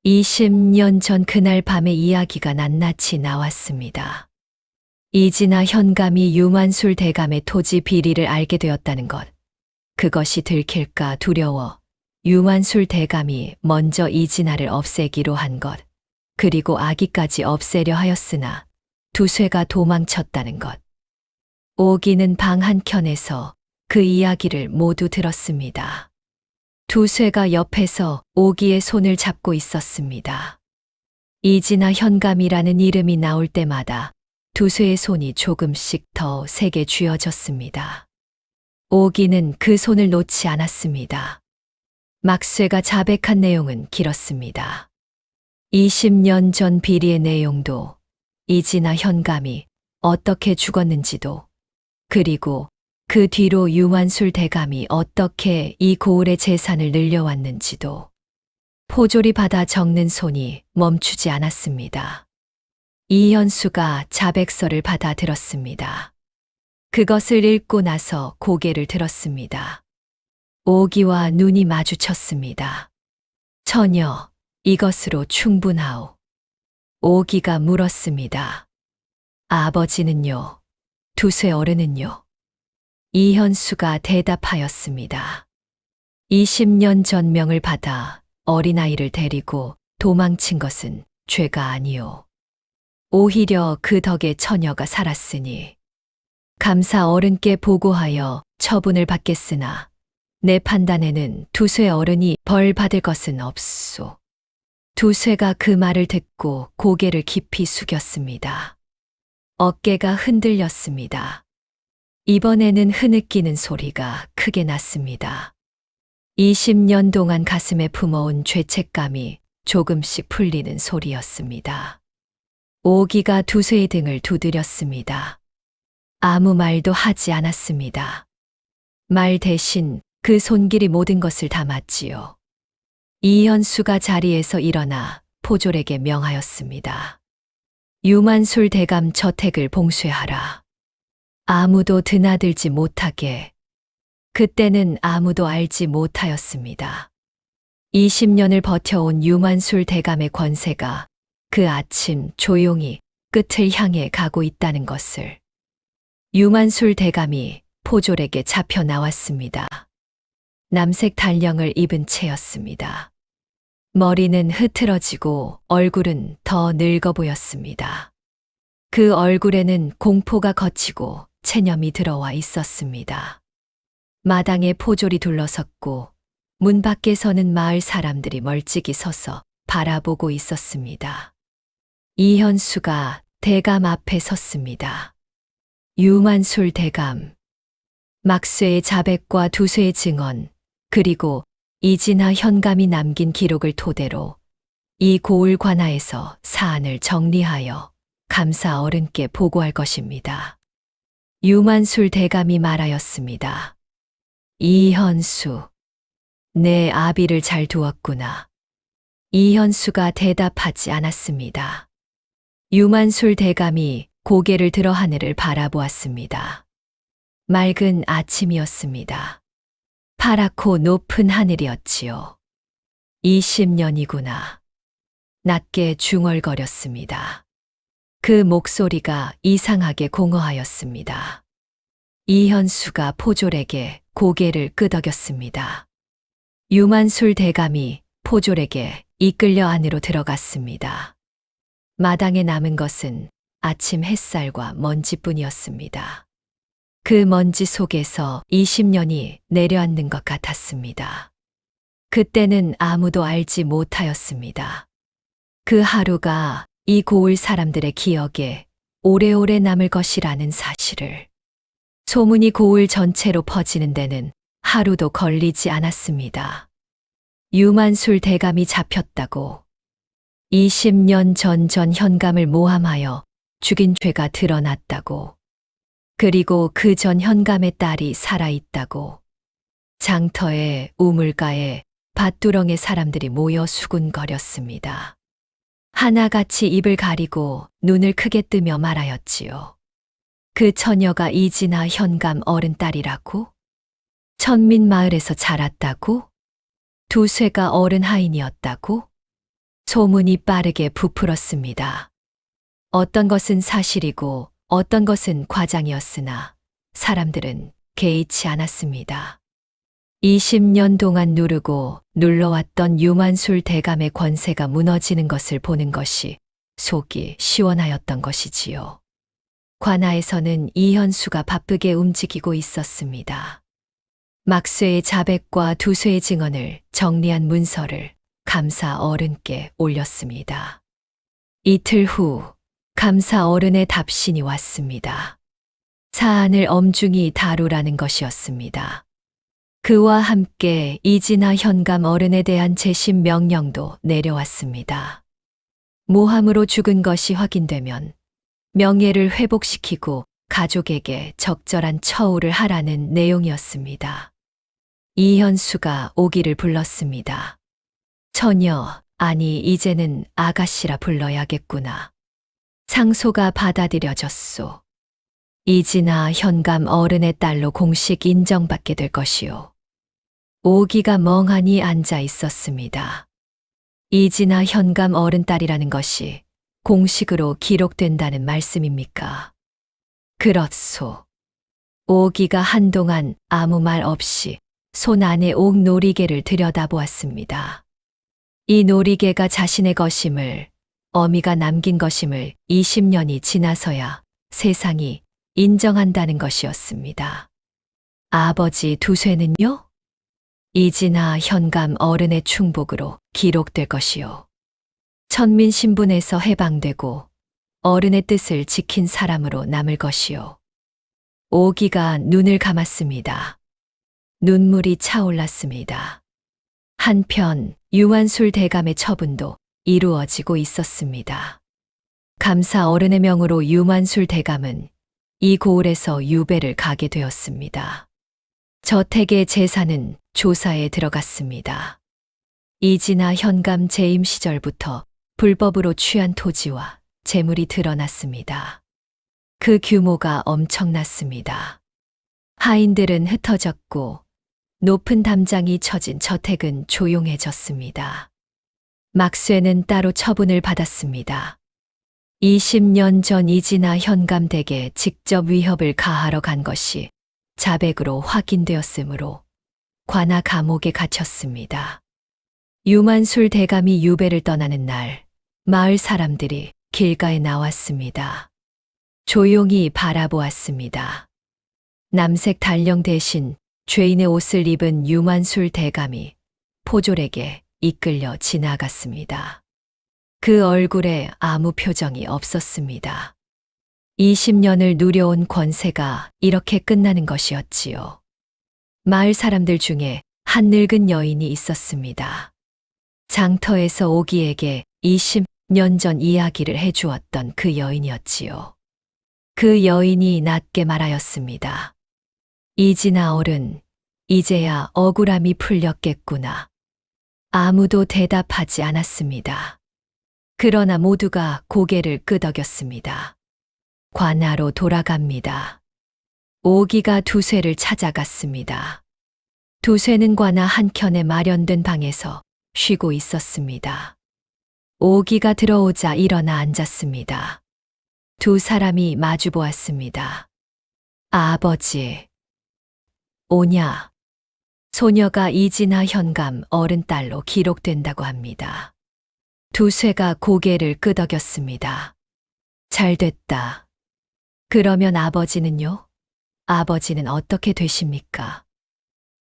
20년 전 그날 밤에 이야기가 낱낱이 나왔습니다. 이진아 현감이 유만술 대감의 토지 비리를 알게 되었다는 것. 그것이 들킬까 두려워 유만술 대감이 먼저 이진아를 없애기로 한 것. 그리고 아기까지 없애려 하였으나 두쇠가 도망쳤다는 것. 오기는 방 한켠에서 그 이야기를 모두 들었습니다. 두쇠가 옆에서 오기의 손을 잡고 있었습니다. 이진아 현감이라는 이름이 나올 때마다 두쇠의 손이 조금씩 더 세게 쥐어졌습니다. 오기는 그 손을 놓지 않았습니다. 막쇠가 자백한 내용은 길었습니다. 20년 전 비리의 내용도, 이진아 현감이 어떻게 죽었는지도, 그리고 그 뒤로 유만술 대감이 어떻게 이 고을의 재산을 늘려왔는지도 포졸이 받아 적는 손이 멈추지 않았습니다. 이현수가 자백서를 받아 들었습니다. 그것을 읽고 나서 고개를 들었습니다. 오기와 눈이 마주쳤습니다. 처녀, 이것으로 충분하오. 오기가 물었습니다. 아버지는요? 두쇠 어른은요? 이현수가 대답하였습니다. 20년 전 명을 받아 어린아이를 데리고 도망친 것은 죄가 아니오. 오히려 그 덕에 처녀가 살았으니 감사 어른께 보고하여 처분을 받겠으나 내 판단에는 두쇠 어른이 벌 받을 것은 없소. 두쇠가 그 말을 듣고 고개를 깊이 숙였습니다. 어깨가 흔들렸습니다. 이번에는 흐느끼는 소리가 크게 났습니다. 20년 동안 가슴에 품어온 죄책감이 조금씩 풀리는 소리였습니다. 오기가 두쇠의 등을 두드렸습니다. 아무 말도 하지 않았습니다. 말 대신 그 손길이 모든 것을 담았지요. 이현수가 자리에서 일어나 포졸에게 명하였습니다. 유만술 대감 저택을 봉쇄하라. 아무도 드나들지 못하게. 그때는 아무도 알지 못하였습니다. 20년을 버텨온 유만술 대감의 권세가 그 아침 조용히 끝을 향해 가고 있다는 것을. 유만술 대감이 포졸에게 잡혀 나왔습니다. 남색 단령을 입은 채였습니다. 머리는 흐트러지고 얼굴은 더 늙어 보였습니다. 그 얼굴에는 공포가 걷히고 체념이 들어와 있었습니다. 마당에 포졸이 둘러섰고 문 밖에서는 마을 사람들이 멀찍이 서서 바라보고 있었습니다. 이현수가 대감 앞에 섰습니다. 유만술 대감, 막쇠의 자백과 두쇠의 증언, 그리고 이진아 현감이 남긴 기록을 토대로 이 고을 관하에서 사안을 정리하여 감사 어른께 보고할 것입니다. 유만술 대감이 말하였습니다. 이현수, 내 아비를 잘 두었구나. 이현수가 대답하지 않았습니다. 유만술 대감이 고개를 들어 하늘을 바라보았습니다. 맑은 아침이었습니다. 파랗고 높은 하늘이었지요. 20년이구나. 낮게 중얼거렸습니다. 그 목소리가 이상하게 공허하였습니다. 이현수가 포졸에게 고개를 끄덕였습니다. 유만술 대감이 포졸에게 이끌려 안으로 들어갔습니다. 마당에 남은 것은 아침 햇살과 먼지뿐이었습니다. 그 먼지 속에서 20년이 내려앉는 것 같았습니다. 그때는 아무도 알지 못하였습니다. 그 하루가 이 고을 사람들의 기억에 오래오래 남을 것이라는 사실을. 소문이 고을 전체로 퍼지는 데는 하루도 걸리지 않았습니다. 유만술 대감이 잡혔다고 20년 전 현감을 모함하여 죽인 죄가 드러났다고, 그리고 그 전 현감의 딸이 살아있다고, 장터에 우물가에 밭두렁에 사람들이 모여 수군거렸습니다. 하나같이 입을 가리고 눈을 크게 뜨며 말하였지요. 그 처녀가 이진아 현감 어른 딸이라고? 천민 마을에서 자랐다고? 두쇠가 어른 하인이었다고? 소문이 빠르게 부풀었습니다. 어떤 것은 사실이고 어떤 것은 과장이었으나 사람들은 개의치 않았습니다. 20년 동안 누르고 눌러왔던 유만술 대감의 권세가 무너지는 것을 보는 것이 속이 시원하였던 것이지요. 관아에서는 이현수가 바쁘게 움직이고 있었습니다. 막쇠의 자백과 두쇠의 증언을 정리한 문서를 감사 어른께 올렸습니다. 이틀 후 감사 어른의 답신이 왔습니다. 사안을 엄중히 다루라는 것이었습니다. 그와 함께 이진아 현감 어른에 대한 재심 명령도 내려왔습니다. 모함으로 죽은 것이 확인되면 명예를 회복시키고 가족에게 적절한 처우를 하라는 내용이었습니다. 이현수가 오기를 불렀습니다. 처녀, 아니 이제는 아가씨라 불러야겠구나. 상소가 받아들여졌소. 이진아 현감 어른의 딸로 공식 인정받게 될 것이오. 오기가 멍하니 앉아 있었습니다. 이진아 현감 어른 딸이라는 것이 공식으로 기록된다는 말씀입니까? 그렇소. 오기가 한동안 아무 말 없이 손 안에 옥 놀이개를 들여다보았습니다. 이 놀이개가 자신의 것임을, 어미가 남긴 것임을 20년이 지나서야 세상이 인정한다는 것이었습니다. 아버지 두쇠는요? 이진아 현감 어른의 충복으로 기록될 것이요. 천민 신분에서 해방되고 어른의 뜻을 지킨 사람으로 남을 것이요. 오기가 눈을 감았습니다. 눈물이 차올랐습니다. 한편 유만술 대감의 처분도 이루어지고 있었습니다. 감사 어른의 명으로 유만술 대감은 이 고을에서 유배를 가게 되었습니다. 저택의 재산은 조사에 들어갔습니다. 이진아 현감 재임 시절부터 불법으로 취한 토지와 재물이 드러났습니다. 그 규모가 엄청났습니다. 하인들은 흩어졌고 높은 담장이 쳐진 저택은 조용해졌습니다. 막쇠는 따로 처분을 받았습니다. 20년 전 이진아 현감 댁에 직접 위협을 가하러 간 것이 자백으로 확인되었으므로 관아 감옥에 갇혔습니다. 유만술 대감이 유배를 떠나는 날, 마을 사람들이 길가에 나왔습니다. 조용히 바라보았습니다. 남색 달령 대신 죄인의 옷을 입은 유만술 대감이 포졸에게 이끌려 지나갔습니다. 그 얼굴에 아무 표정이 없었습니다. 20년을 누려온 권세가 이렇게 끝나는 것이었지요. 마을 사람들 중에 한 늙은 여인이 있었습니다. 장터에서 오기에게 20년 전 이야기를 해주었던 그 여인이었지요. 그 여인이 낮게 말하였습니다. 이진아 어른, 이제야 억울함이 풀렸겠구나. 아무도 대답하지 않았습니다. 그러나 모두가 고개를 끄덕였습니다. 관아로 돌아갑니다. 오기가 두쇠를 찾아갔습니다. 두쇠는 관아 한켠에 마련된 방에서 쉬고 있었습니다. 오기가 들어오자 일어나 앉았습니다. 두 사람이 마주 보았습니다. 아버지. 오냐. 소녀가 이진아 현감 어른딸로 기록된다고 합니다. 두쇠가 고개를 끄덕였습니다. 잘 됐다. 그러면 아버지는요? 아버지는 어떻게 되십니까?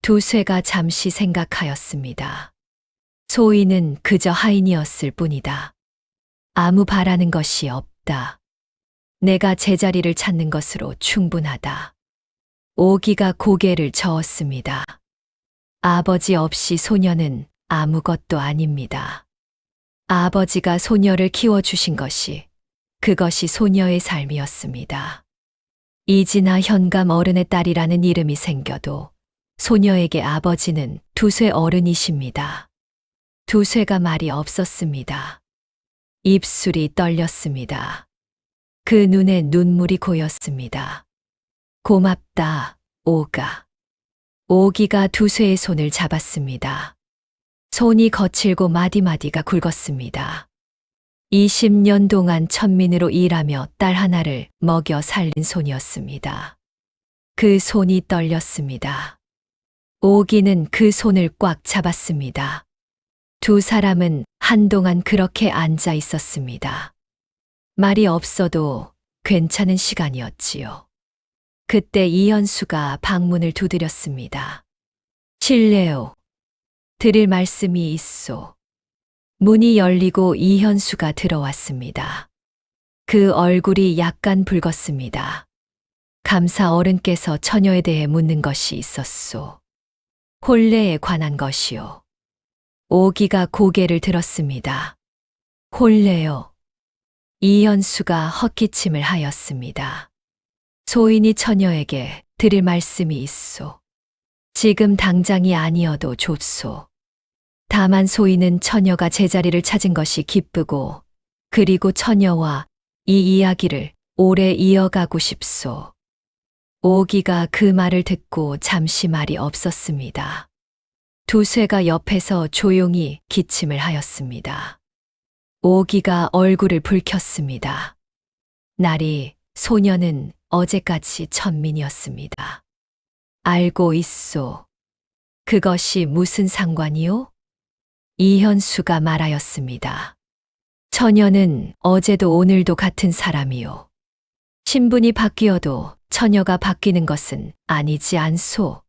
두쇠가 잠시 생각하였습니다. 소인은 그저 하인이었을 뿐이다. 아무 바라는 것이 없다. 내가 제자리를 찾는 것으로 충분하다. 오기가 고개를 저었습니다. 아버지 없이 소녀는 아무것도 아닙니다. 아버지가 소녀를 키워주신 그것이 소녀의 삶이었습니다. 이진아 현감 어른의 딸이라는 이름이 생겨도 소녀에게 아버지는 두쇠 어른이십니다. 두쇠가 말이 없었습니다. 입술이 떨렸습니다. 그 눈에 눈물이 고였습니다. 고맙다, 오가. 오기가 두쇠의 손을 잡았습니다. 손이 거칠고 마디마디가 굵었습니다. 20년 동안 천민으로 일하며 딸 하나를 먹여 살린 손이었습니다. 그 손이 떨렸습니다. 오기는 그 손을 꽉 잡았습니다. 두 사람은 한동안 그렇게 앉아 있었습니다. 말이 없어도 괜찮은 시간이었지요. 그때 이현수가 방문을 두드렸습니다. 실례요. 드릴 말씀이 있소. 문이 열리고 이현수가 들어왔습니다. 그 얼굴이 약간 붉었습니다. 감사 어른께서 처녀에 대해 묻는 것이 있었소. 혼례에 관한 것이요. 오기가 고개를 들었습니다. 혼례요. 이현수가 헛기침을 하였습니다. 소인이 처녀에게 드릴 말씀이 있소. 지금 당장이 아니어도 좋소. 다만 소인은 처녀가 제자리를 찾은 것이 기쁘고 그리고 처녀와 이 이야기를 오래 이어가고 싶소. 오기가 그 말을 듣고 잠시 말이 없었습니다. 두쇠가 옆에서 조용히 기침을 하였습니다. 오기가 얼굴을 붉혔습니다. 날이 소녀는 어제까지 천민이었습니다. 알고 있소. 그것이 무슨 상관이요? 이현수가 말하였습니다. 처녀는 어제도 오늘도 같은 사람이요. 신분이 바뀌어도 처녀가 바뀌는 것은 아니지 않소.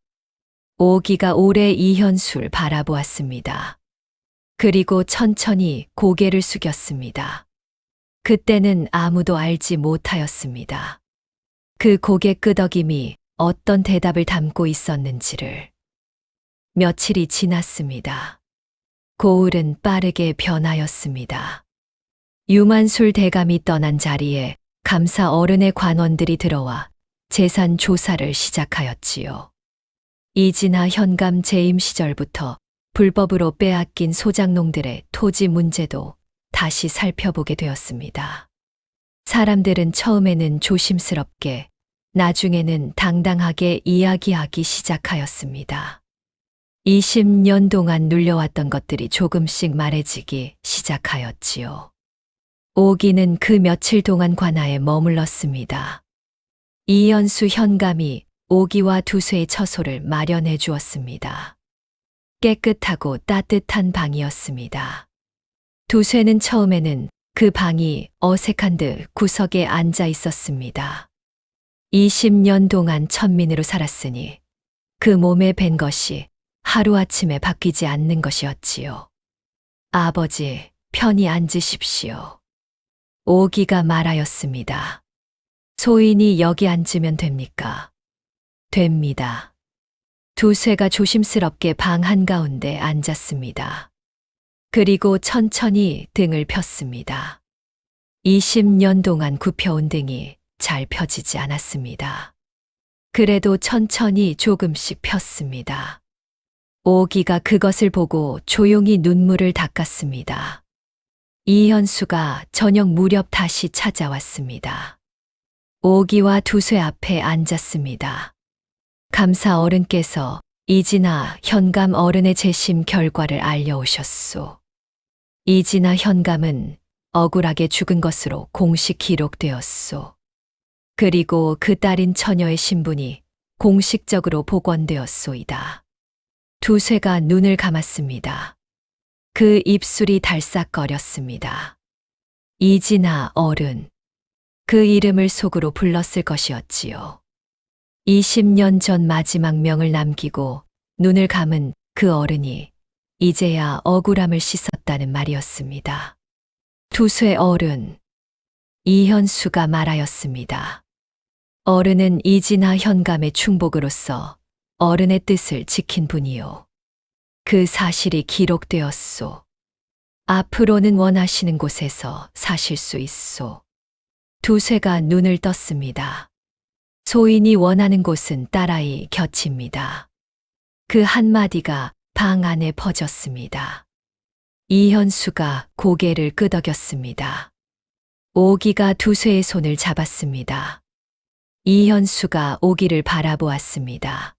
오기가 오래 이현수를 바라보았습니다. 그리고 천천히 고개를 숙였습니다. 그때는 아무도 알지 못하였습니다. 그 고개 끄덕임이 어떤 대답을 담고 있었는지를. 며칠이 지났습니다. 고을은 빠르게 변하였습니다. 유만술 대감이 떠난 자리에 감사 어른의 관원들이 들어와 재산 조사를 시작하였지요. 이진아 현감 재임 시절부터 불법으로 빼앗긴 소작농들의 토지 문제도 다시 살펴보게 되었습니다. 사람들은 처음에는 조심스럽게, 나중에는 당당하게 이야기하기 시작하였습니다. 20년 동안 눌려왔던 것들이 조금씩 말해지기 시작하였지요. 오기는 그 며칠 동안 관아에 머물렀습니다. 이현수 현감이 오기와 두쇠의 처소를 마련해 주었습니다. 깨끗하고 따뜻한 방이었습니다. 두쇠는 처음에는 그 방이 어색한 듯 구석에 앉아 있었습니다. 20년 동안 천민으로 살았으니 그 몸에 밴 것이 하루아침에 바뀌지 않는 것이었지요. 아버지, 편히 앉으십시오. 오기가 말하였습니다. 소인이 여기 앉으면 됩니까? 됩니다. 두쇠가 조심스럽게 방 한가운데 앉았습니다. 그리고 천천히 등을 폈습니다. 20년 동안 굽혀온 등이 잘 펴지지 않았습니다. 그래도 천천히 조금씩 폈습니다. 오기가 그것을 보고 조용히 눈물을 닦았습니다. 이현수가 저녁 무렵 다시 찾아왔습니다. 오기와 두쇠 앞에 앉았습니다. 감사 어른께서 이진아 현감 어른의 재심 결과를 알려오셨소. 이진아 현감은 억울하게 죽은 것으로 공식 기록되었소. 그리고 그 딸인 처녀의 신분이 공식적으로 복원되었소이다. 두쇠가 눈을 감았습니다. 그 입술이 달싹거렸습니다. 이진아 어른. 그 이름을 속으로 불렀을 것이었지요. 20년 전 마지막 명을 남기고 눈을 감은 그 어른이 이제야 억울함을 씻었다는 말이었습니다. 두쇠 어른. 이현수가 말하였습니다. 어른은 이진아 현감의 충복으로서 어른의 뜻을 지킨 분이요. 그 사실이 기록되었소. 앞으로는 원하시는 곳에서 사실 수 있소. 두쇠가 눈을 떴습니다. 소인이 원하는 곳은 딸아이 곁입니다. 그 한마디가 방 안에 퍼졌습니다. 이현수가 고개를 끄덕였습니다. 오기가 두쇠의 손을 잡았습니다. 이현수가 오기를 바라보았습니다.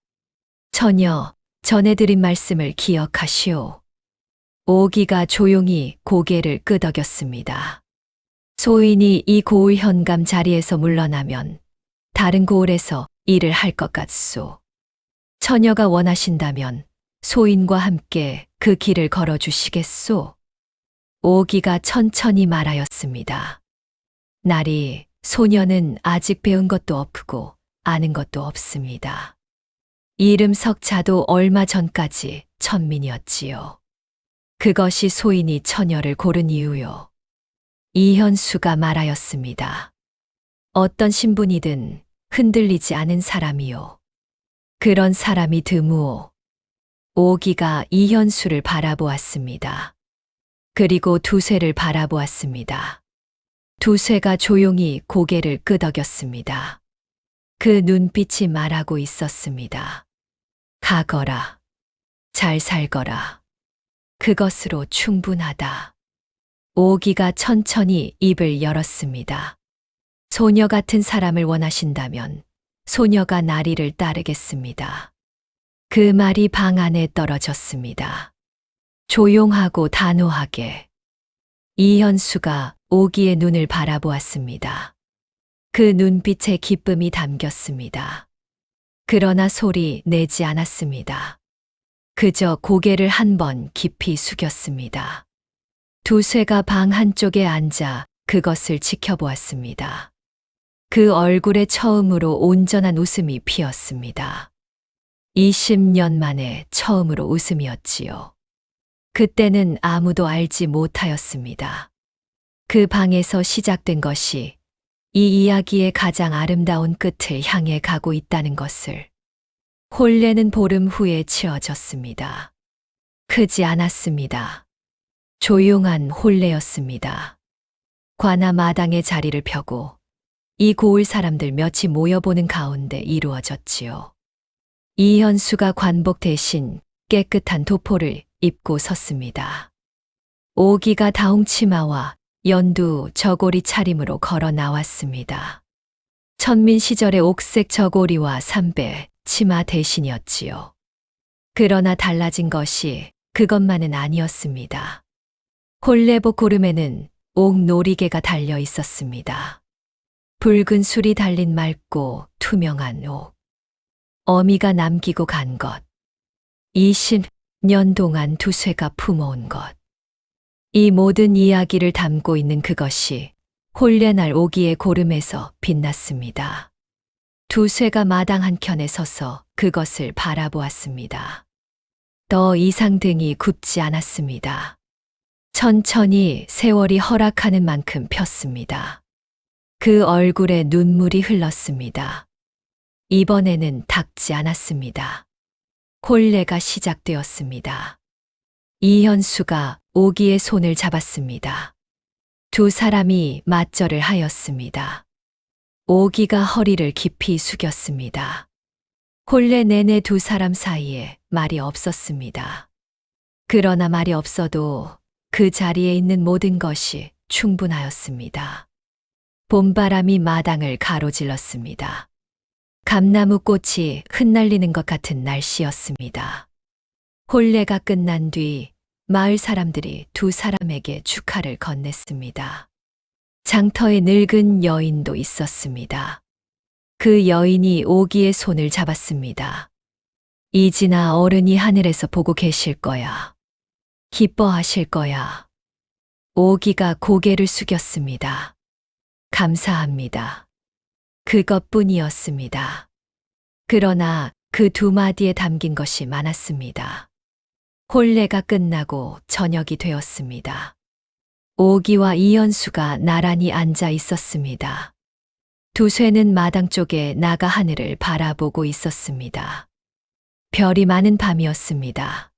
처녀, 전에 드린 말씀을 기억하시오. 오기가 조용히 고개를 끄덕였습니다. 소인이 이 고을 현감 자리에서 물러나면 다른 고을에서 일을 할 것 같소. 처녀가 원하신다면 소인과 함께 그 길을 걸어주시겠소? 오기가 천천히 말하였습니다. 나리, 소녀는 아직 배운 것도 없고 아는 것도 없습니다. 이름 석자도 얼마 전까지 천민이었지요. 그것이 소인이 처녀를 고른 이유요. 이현수가 말하였습니다. 어떤 신분이든 흔들리지 않은 사람이요. 그런 사람이 드무오. 오기가 이현수를 바라보았습니다. 그리고 두쇠를 바라보았습니다. 두쇠가 조용히 고개를 끄덕였습니다. 그 눈빛이 말하고 있었습니다. 가거라. 잘 살거라. 그것으로 충분하다. 오기가 천천히 입을 열었습니다. 소녀 같은 사람을 원하신다면 소녀가 나리를 따르겠습니다. 그 말이 방 안에 떨어졌습니다. 조용하고 단호하게. 이현수가 오기의 눈을 바라보았습니다. 그 눈빛에 기쁨이 담겼습니다. 그러나 소리 내지 않았습니다. 그저 고개를 한 번 깊이 숙였습니다. 두쇠가 방 한쪽에 앉아 그것을 지켜보았습니다. 그 얼굴에 처음으로 온전한 웃음이 피었습니다. 20년 만에 처음으로 웃음이었지요. 그때는 아무도 알지 못하였습니다. 그 방에서 시작된 것이 이 이야기의 가장 아름다운 끝을 향해 가고 있다는 것을. 혼례는 보름 후에 치러졌습니다. 크지 않았습니다. 조용한 혼례였습니다. 관아 마당에 자리를 펴고 이 고을 사람들 몇이 모여보는 가운데 이루어졌지요. 이현수가 관복 대신 깨끗한 도포를 입고 섰습니다. 오기가 다홍치마와 연두 저고리 차림으로 걸어 나왔습니다. 천민 시절의 옥색 저고리와 삼배 치마 대신이었지요. 그러나 달라진 것이 그것만은 아니었습니다. 홀레복 고름에는 옥놀이개가 달려 있었습니다. 붉은 술이 달린 맑고 투명한 옥. 어미가 남기고 간 것. 20년 동안 두쇠가 품어온 것. 이 모든 이야기를 담고 있는 그것이 혼례날 오기의 고름에서 빛났습니다. 두쇠가 마당 한켠에 서서 그것을 바라보았습니다. 더 이상 등이 굽지 않았습니다. 천천히 세월이 허락하는 만큼 폈습니다. 그 얼굴에 눈물이 흘렀습니다. 이번에는 닦지 않았습니다. 혼례가 시작되었습니다. 이현수가 오기의 손을 잡았습니다. 두 사람이 맞절을 하였습니다. 오기가 허리를 깊이 숙였습니다. 혼례 내내 두 사람 사이에 말이 없었습니다. 그러나 말이 없어도 그 자리에 있는 모든 것이 충분하였습니다. 봄바람이 마당을 가로질렀습니다. 감나무 꽃이 흩날리는 것 같은 날씨였습니다. 혼례가 끝난 뒤 마을 사람들이 두 사람에게 축하를 건넸습니다. 장터에 늙은 여인도 있었습니다. 그 여인이 오기의 손을 잡았습니다. 이진아 어른이 하늘에서 보고 계실 거야. 기뻐하실 거야. 오기가 고개를 숙였습니다. 감사합니다. 그것뿐이었습니다. 그러나 그 두 마디에 담긴 것이 많았습니다. 혼례가 끝나고 저녁이 되었습니다. 오기와 이현수가 나란히 앉아 있었습니다. 두 쇠는 마당 쪽에 나가 하늘을 바라보고 있었습니다. 별이 많은 밤이었습니다.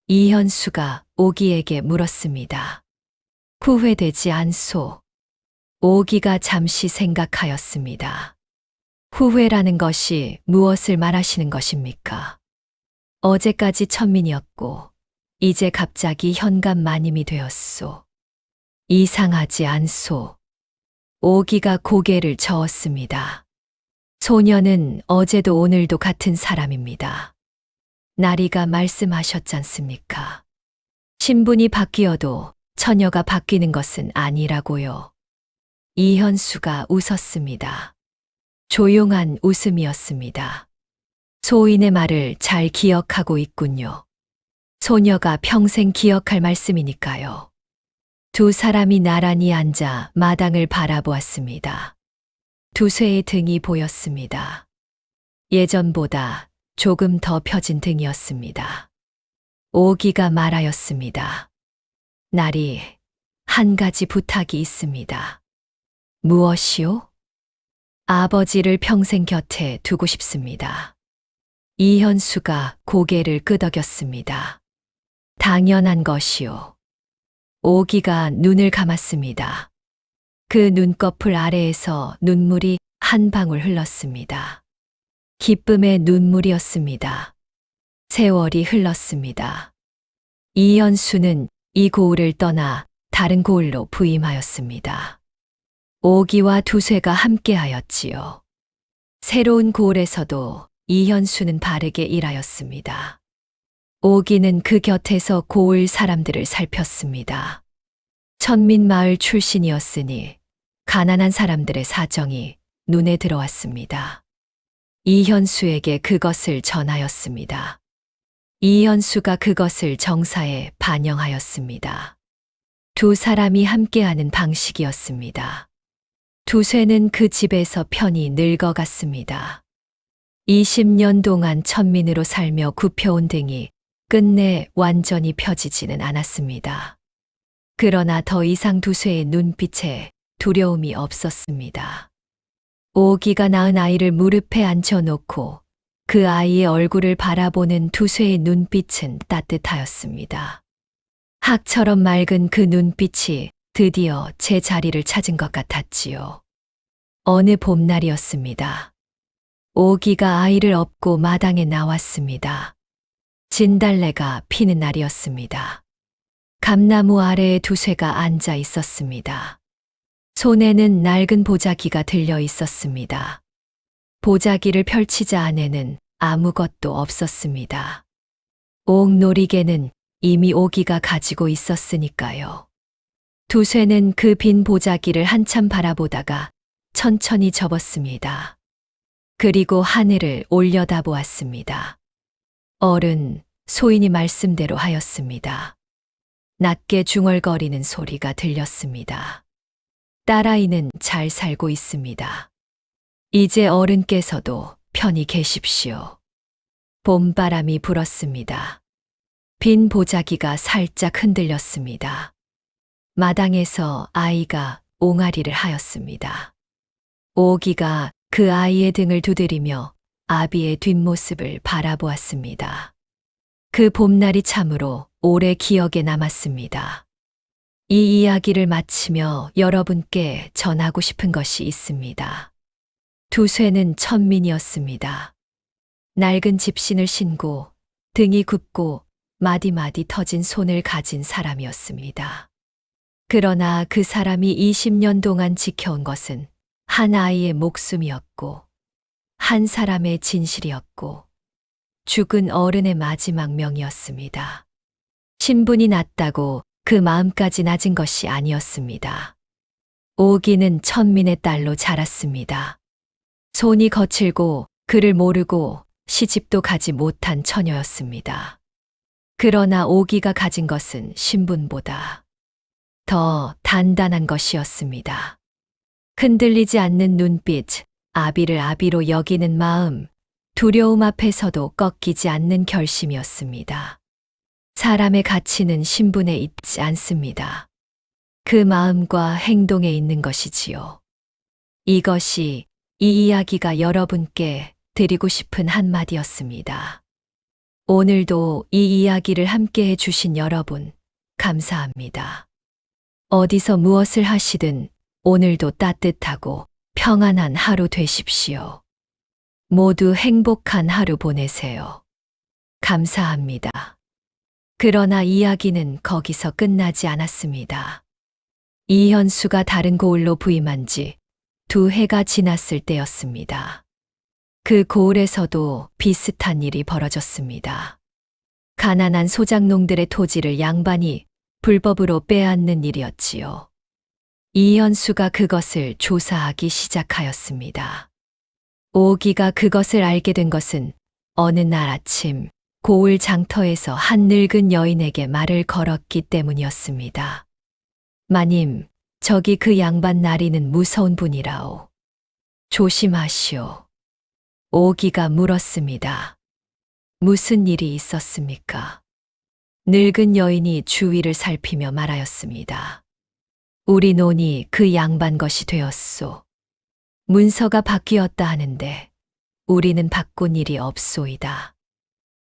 이현수가 오기에게 물었습니다. 후회되지 않소? 오기가 잠시 생각하였습니다. 후회라는 것이 무엇을 말하시는 것입니까? 어제까지 천민이었고 이제 갑자기 현감 마님이 되었소. 이상하지 않소? 오기가 고개를 저었습니다. 소녀는 어제도 오늘도 같은 사람입니다. 나리가 말씀하셨잖습니까? 신분이 바뀌어도 처녀가 바뀌는 것은 아니라고요. 이현수가 웃었습니다. 조용한 웃음이었습니다. 소인의 말을 잘 기억하고 있군요. 소녀가 평생 기억할 말씀이니까요. 두 사람이 나란히 앉아 마당을 바라보았습니다. 두 쇠의 등이 보였습니다. 예전보다 조금 더 펴진 등이었습니다. 오기가 말하였습니다. 나리, 한 가지 부탁이 있습니다. 무엇이요? 아버지를 평생 곁에 두고 싶습니다. 이현수가 고개를 끄덕였습니다. 당연한 것이요. 오기가 눈을 감았습니다. 그 눈꺼풀 아래에서 눈물이 한 방울 흘렀습니다. 기쁨의 눈물이었습니다. 세월이 흘렀습니다. 이현수는 이 고을을 떠나 다른 고을로 부임하였습니다. 오기와 두 쇠가 함께하였지요. 새로운 고을에서도 이현수는 바르게 일하였습니다. 오기는 그 곁에서 고을 사람들을 살폈습니다. 천민 마을 출신이었으니 가난한 사람들의 사정이 눈에 들어왔습니다. 이현수에게 그것을 전하였습니다. 이현수가 그것을 정사에 반영하였습니다. 두 사람이 함께하는 방식이었습니다. 두 쇠는 그 집에서 편히 늙어갔습니다. 20년 동안 천민으로 살며 굽혀온 등이 끝내 완전히 펴지지는 않았습니다. 그러나 더 이상 두 쇠의 눈빛에 두려움이 없었습니다. 오기가 낳은 아이를 무릎에 앉혀놓고 그 아이의 얼굴을 바라보는 두 쇠의 눈빛은 따뜻하였습니다. 학처럼 맑은 그 눈빛이 드디어 제 자리를 찾은 것 같았지요. 어느 봄날이었습니다. 오기가 아이를 업고 마당에 나왔습니다. 진달래가 피는 날이었습니다. 감나무 아래에 두 쇠가 앉아 있었습니다. 손에는 낡은 보자기가 들려 있었습니다. 보자기를 펼치자 안에는 아무것도 없었습니다. 옥놀이개는 이미 오기가 가지고 있었으니까요. 두 쇠는 그 빈 보자기를 한참 바라보다가 천천히 접었습니다. 그리고 하늘을 올려다보았습니다. 어른, 소인이 말씀대로 하였습니다. 낮게 중얼거리는 소리가 들렸습니다. 딸아이는 잘 살고 있습니다. 이제 어른께서도 편히 계십시오. 봄바람이 불었습니다. 빈 보자기가 살짝 흔들렸습니다. 마당에서 아이가 옹알이를 하였습니다. 오기가 그 아이의 등을 두드리며 아비의 뒷모습을 바라보았습니다. 그 봄날이 참으로 오래 기억에 남았습니다. 이 이야기를 마치며 여러분께 전하고 싶은 것이 있습니다. 두 쇠는 천민이었습니다. 낡은 집신을 신고 등이 굽고 마디마디 터진 손을 가진 사람이었습니다. 그러나 그 사람이 20년 동안 지켜온 것은 한 아이의 목숨이었고 한 사람의 진실이었고 죽은 어른의 마지막 명이었습니다. 신분이 낮다고 그 마음까지 낮은 것이 아니었습니다. 오기는 천민의 딸로 자랐습니다. 손이 거칠고 글을 모르고 시집도 가지 못한 처녀였습니다. 그러나 오기가 가진 것은 신분보다 더 단단한 것이었습니다. 흔들리지 않는 눈빛, 아비를 아비로 여기는 마음, 두려움 앞에서도 꺾이지 않는 결심이었습니다. 사람의 가치는 신분에 있지 않습니다. 그 마음과 행동에 있는 것이지요. 이것이 이 이야기가 여러분께 드리고 싶은 한마디였습니다. 오늘도 이 이야기를 함께 해주신 여러분, 감사합니다. 어디서 무엇을 하시든 오늘도 따뜻하고 평안한 하루 되십시오. 모두 행복한 하루 보내세요. 감사합니다. 그러나 이야기는 거기서 끝나지 않았습니다. 이현수가 다른 고을로 부임한 지 2해가 지났을 때였습니다. 그 고을에서도 비슷한 일이 벌어졌습니다. 가난한 소작농들의 토지를 양반이 불법으로 빼앗는 일이었지요. 이현수가 그것을 조사하기 시작하였습니다. 오기가 그것을 알게 된 것은 어느 날 아침 고을 장터에서 한 늙은 여인에게 말을 걸었기 때문이었습니다. 마님, 저기 그 양반 나리는 무서운 분이라오. 조심하시오. 오기가 물었습니다. 무슨 일이 있었습니까? 늙은 여인이 주위를 살피며 말하였습니다. 우리 논이 그 양반 것이 되었소. 문서가 바뀌었다 하는데 우리는 바꾼 일이 없소이다.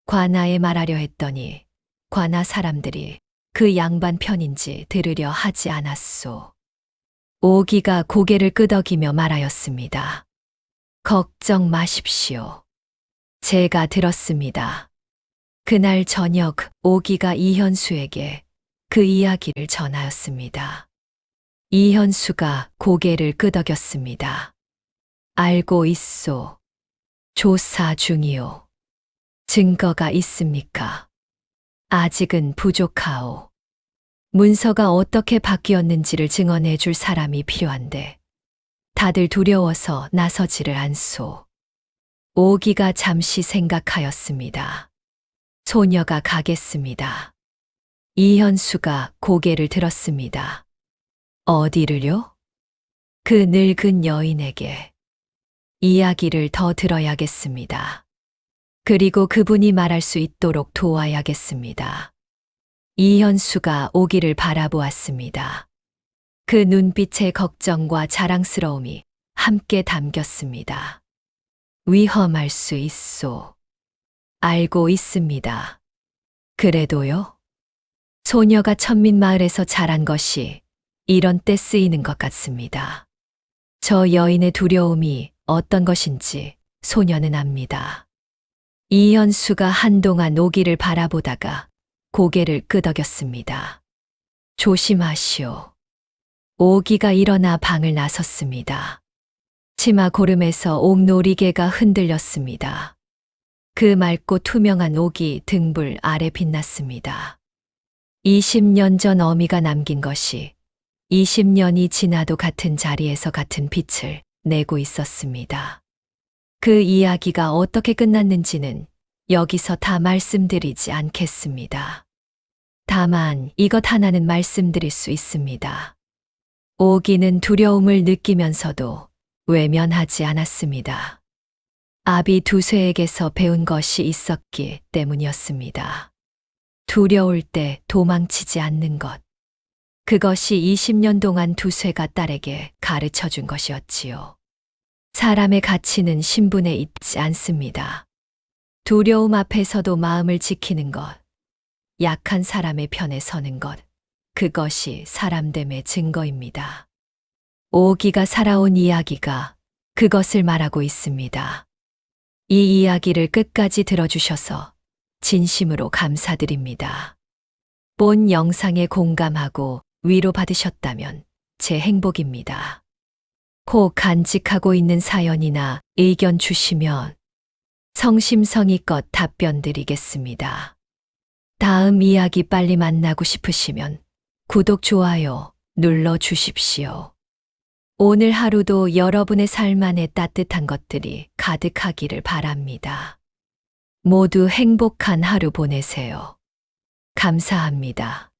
관아에 말하려 했더니 관아 사람들이 그 양반 편인지 들으려 하지 않았소. 오기가 고개를 끄덕이며 말하였습니다. 걱정 마십시오. 제가 들었습니다. 그날 저녁 오기가 이현수에게 그 이야기를 전하였습니다. 이현수가 고개를 끄덕였습니다. 알고 있소. 조사 중이오. 증거가 있습니까? 아직은 부족하오. 문서가 어떻게 바뀌었는지를 증언해 줄 사람이 필요한데 다들 두려워서 나서지를 않소. 오기가 잠시 생각하였습니다. 소녀가 가겠습니다. 이현수가 고개를 들었습니다. 어디를요? 그 늙은 여인에게. 이야기를 더 들어야겠습니다. 그리고 그분이 말할 수 있도록 도와야겠습니다. 이현수가 오기를 바라보았습니다. 그 눈빛의 걱정과 자랑스러움이 함께 담겼습니다. 위험할 수 있소. 알고 있습니다. 그래도요? 소녀가 천민마을에서 자란 것이 이런 때 쓰이는 것 같습니다. 저 여인의 두려움이 어떤 것인지 소녀는 압니다. 이현수가 한동안 오기를 바라보다가 고개를 끄덕였습니다. 조심하시오. 오기가 일어나 방을 나섰습니다. 치마 고름에서 옥놀이개가 흔들렸습니다. 그 맑고 투명한 옥이 등불 아래 빛났습니다. 20년 전 어미가 남긴 것이 20년이 지나도 같은 자리에서 같은 빛을 내고 있었습니다. 그 이야기가 어떻게 끝났는지는 여기서 다 말씀드리지 않겠습니다. 다만 이것 하나는 말씀드릴 수 있습니다. 오기는 두려움을 느끼면서도 외면하지 않았습니다. 아비 두쇠에게서 배운 것이 있었기 때문이었습니다. 두려울 때 도망치지 않는 것. 그것이 20년 동안 두쇠가 딸에게 가르쳐 준 것이었지요. 사람의 가치는 신분에 있지 않습니다. 두려움 앞에서도 마음을 지키는 것, 약한 사람의 편에 서는 것, 그것이 사람됨의 증거입니다. 오기가 살아온 이야기가 그것을 말하고 있습니다. 이 이야기를 끝까지 들어주셔서 진심으로 감사드립니다. 본 영상에 공감하고 위로받으셨다면 제 행복입니다. 혹 간직하고 있는 사연이나 의견 주시면 성심성의껏 답변 드리겠습니다. 다음 이야기 빨리 만나고 싶으시면 구독, 좋아요 눌러 주십시오. 오늘 하루도 여러분의 삶 안에 따뜻한 것들이 가득하기를 바랍니다. 모두 행복한 하루 보내세요. 감사합니다.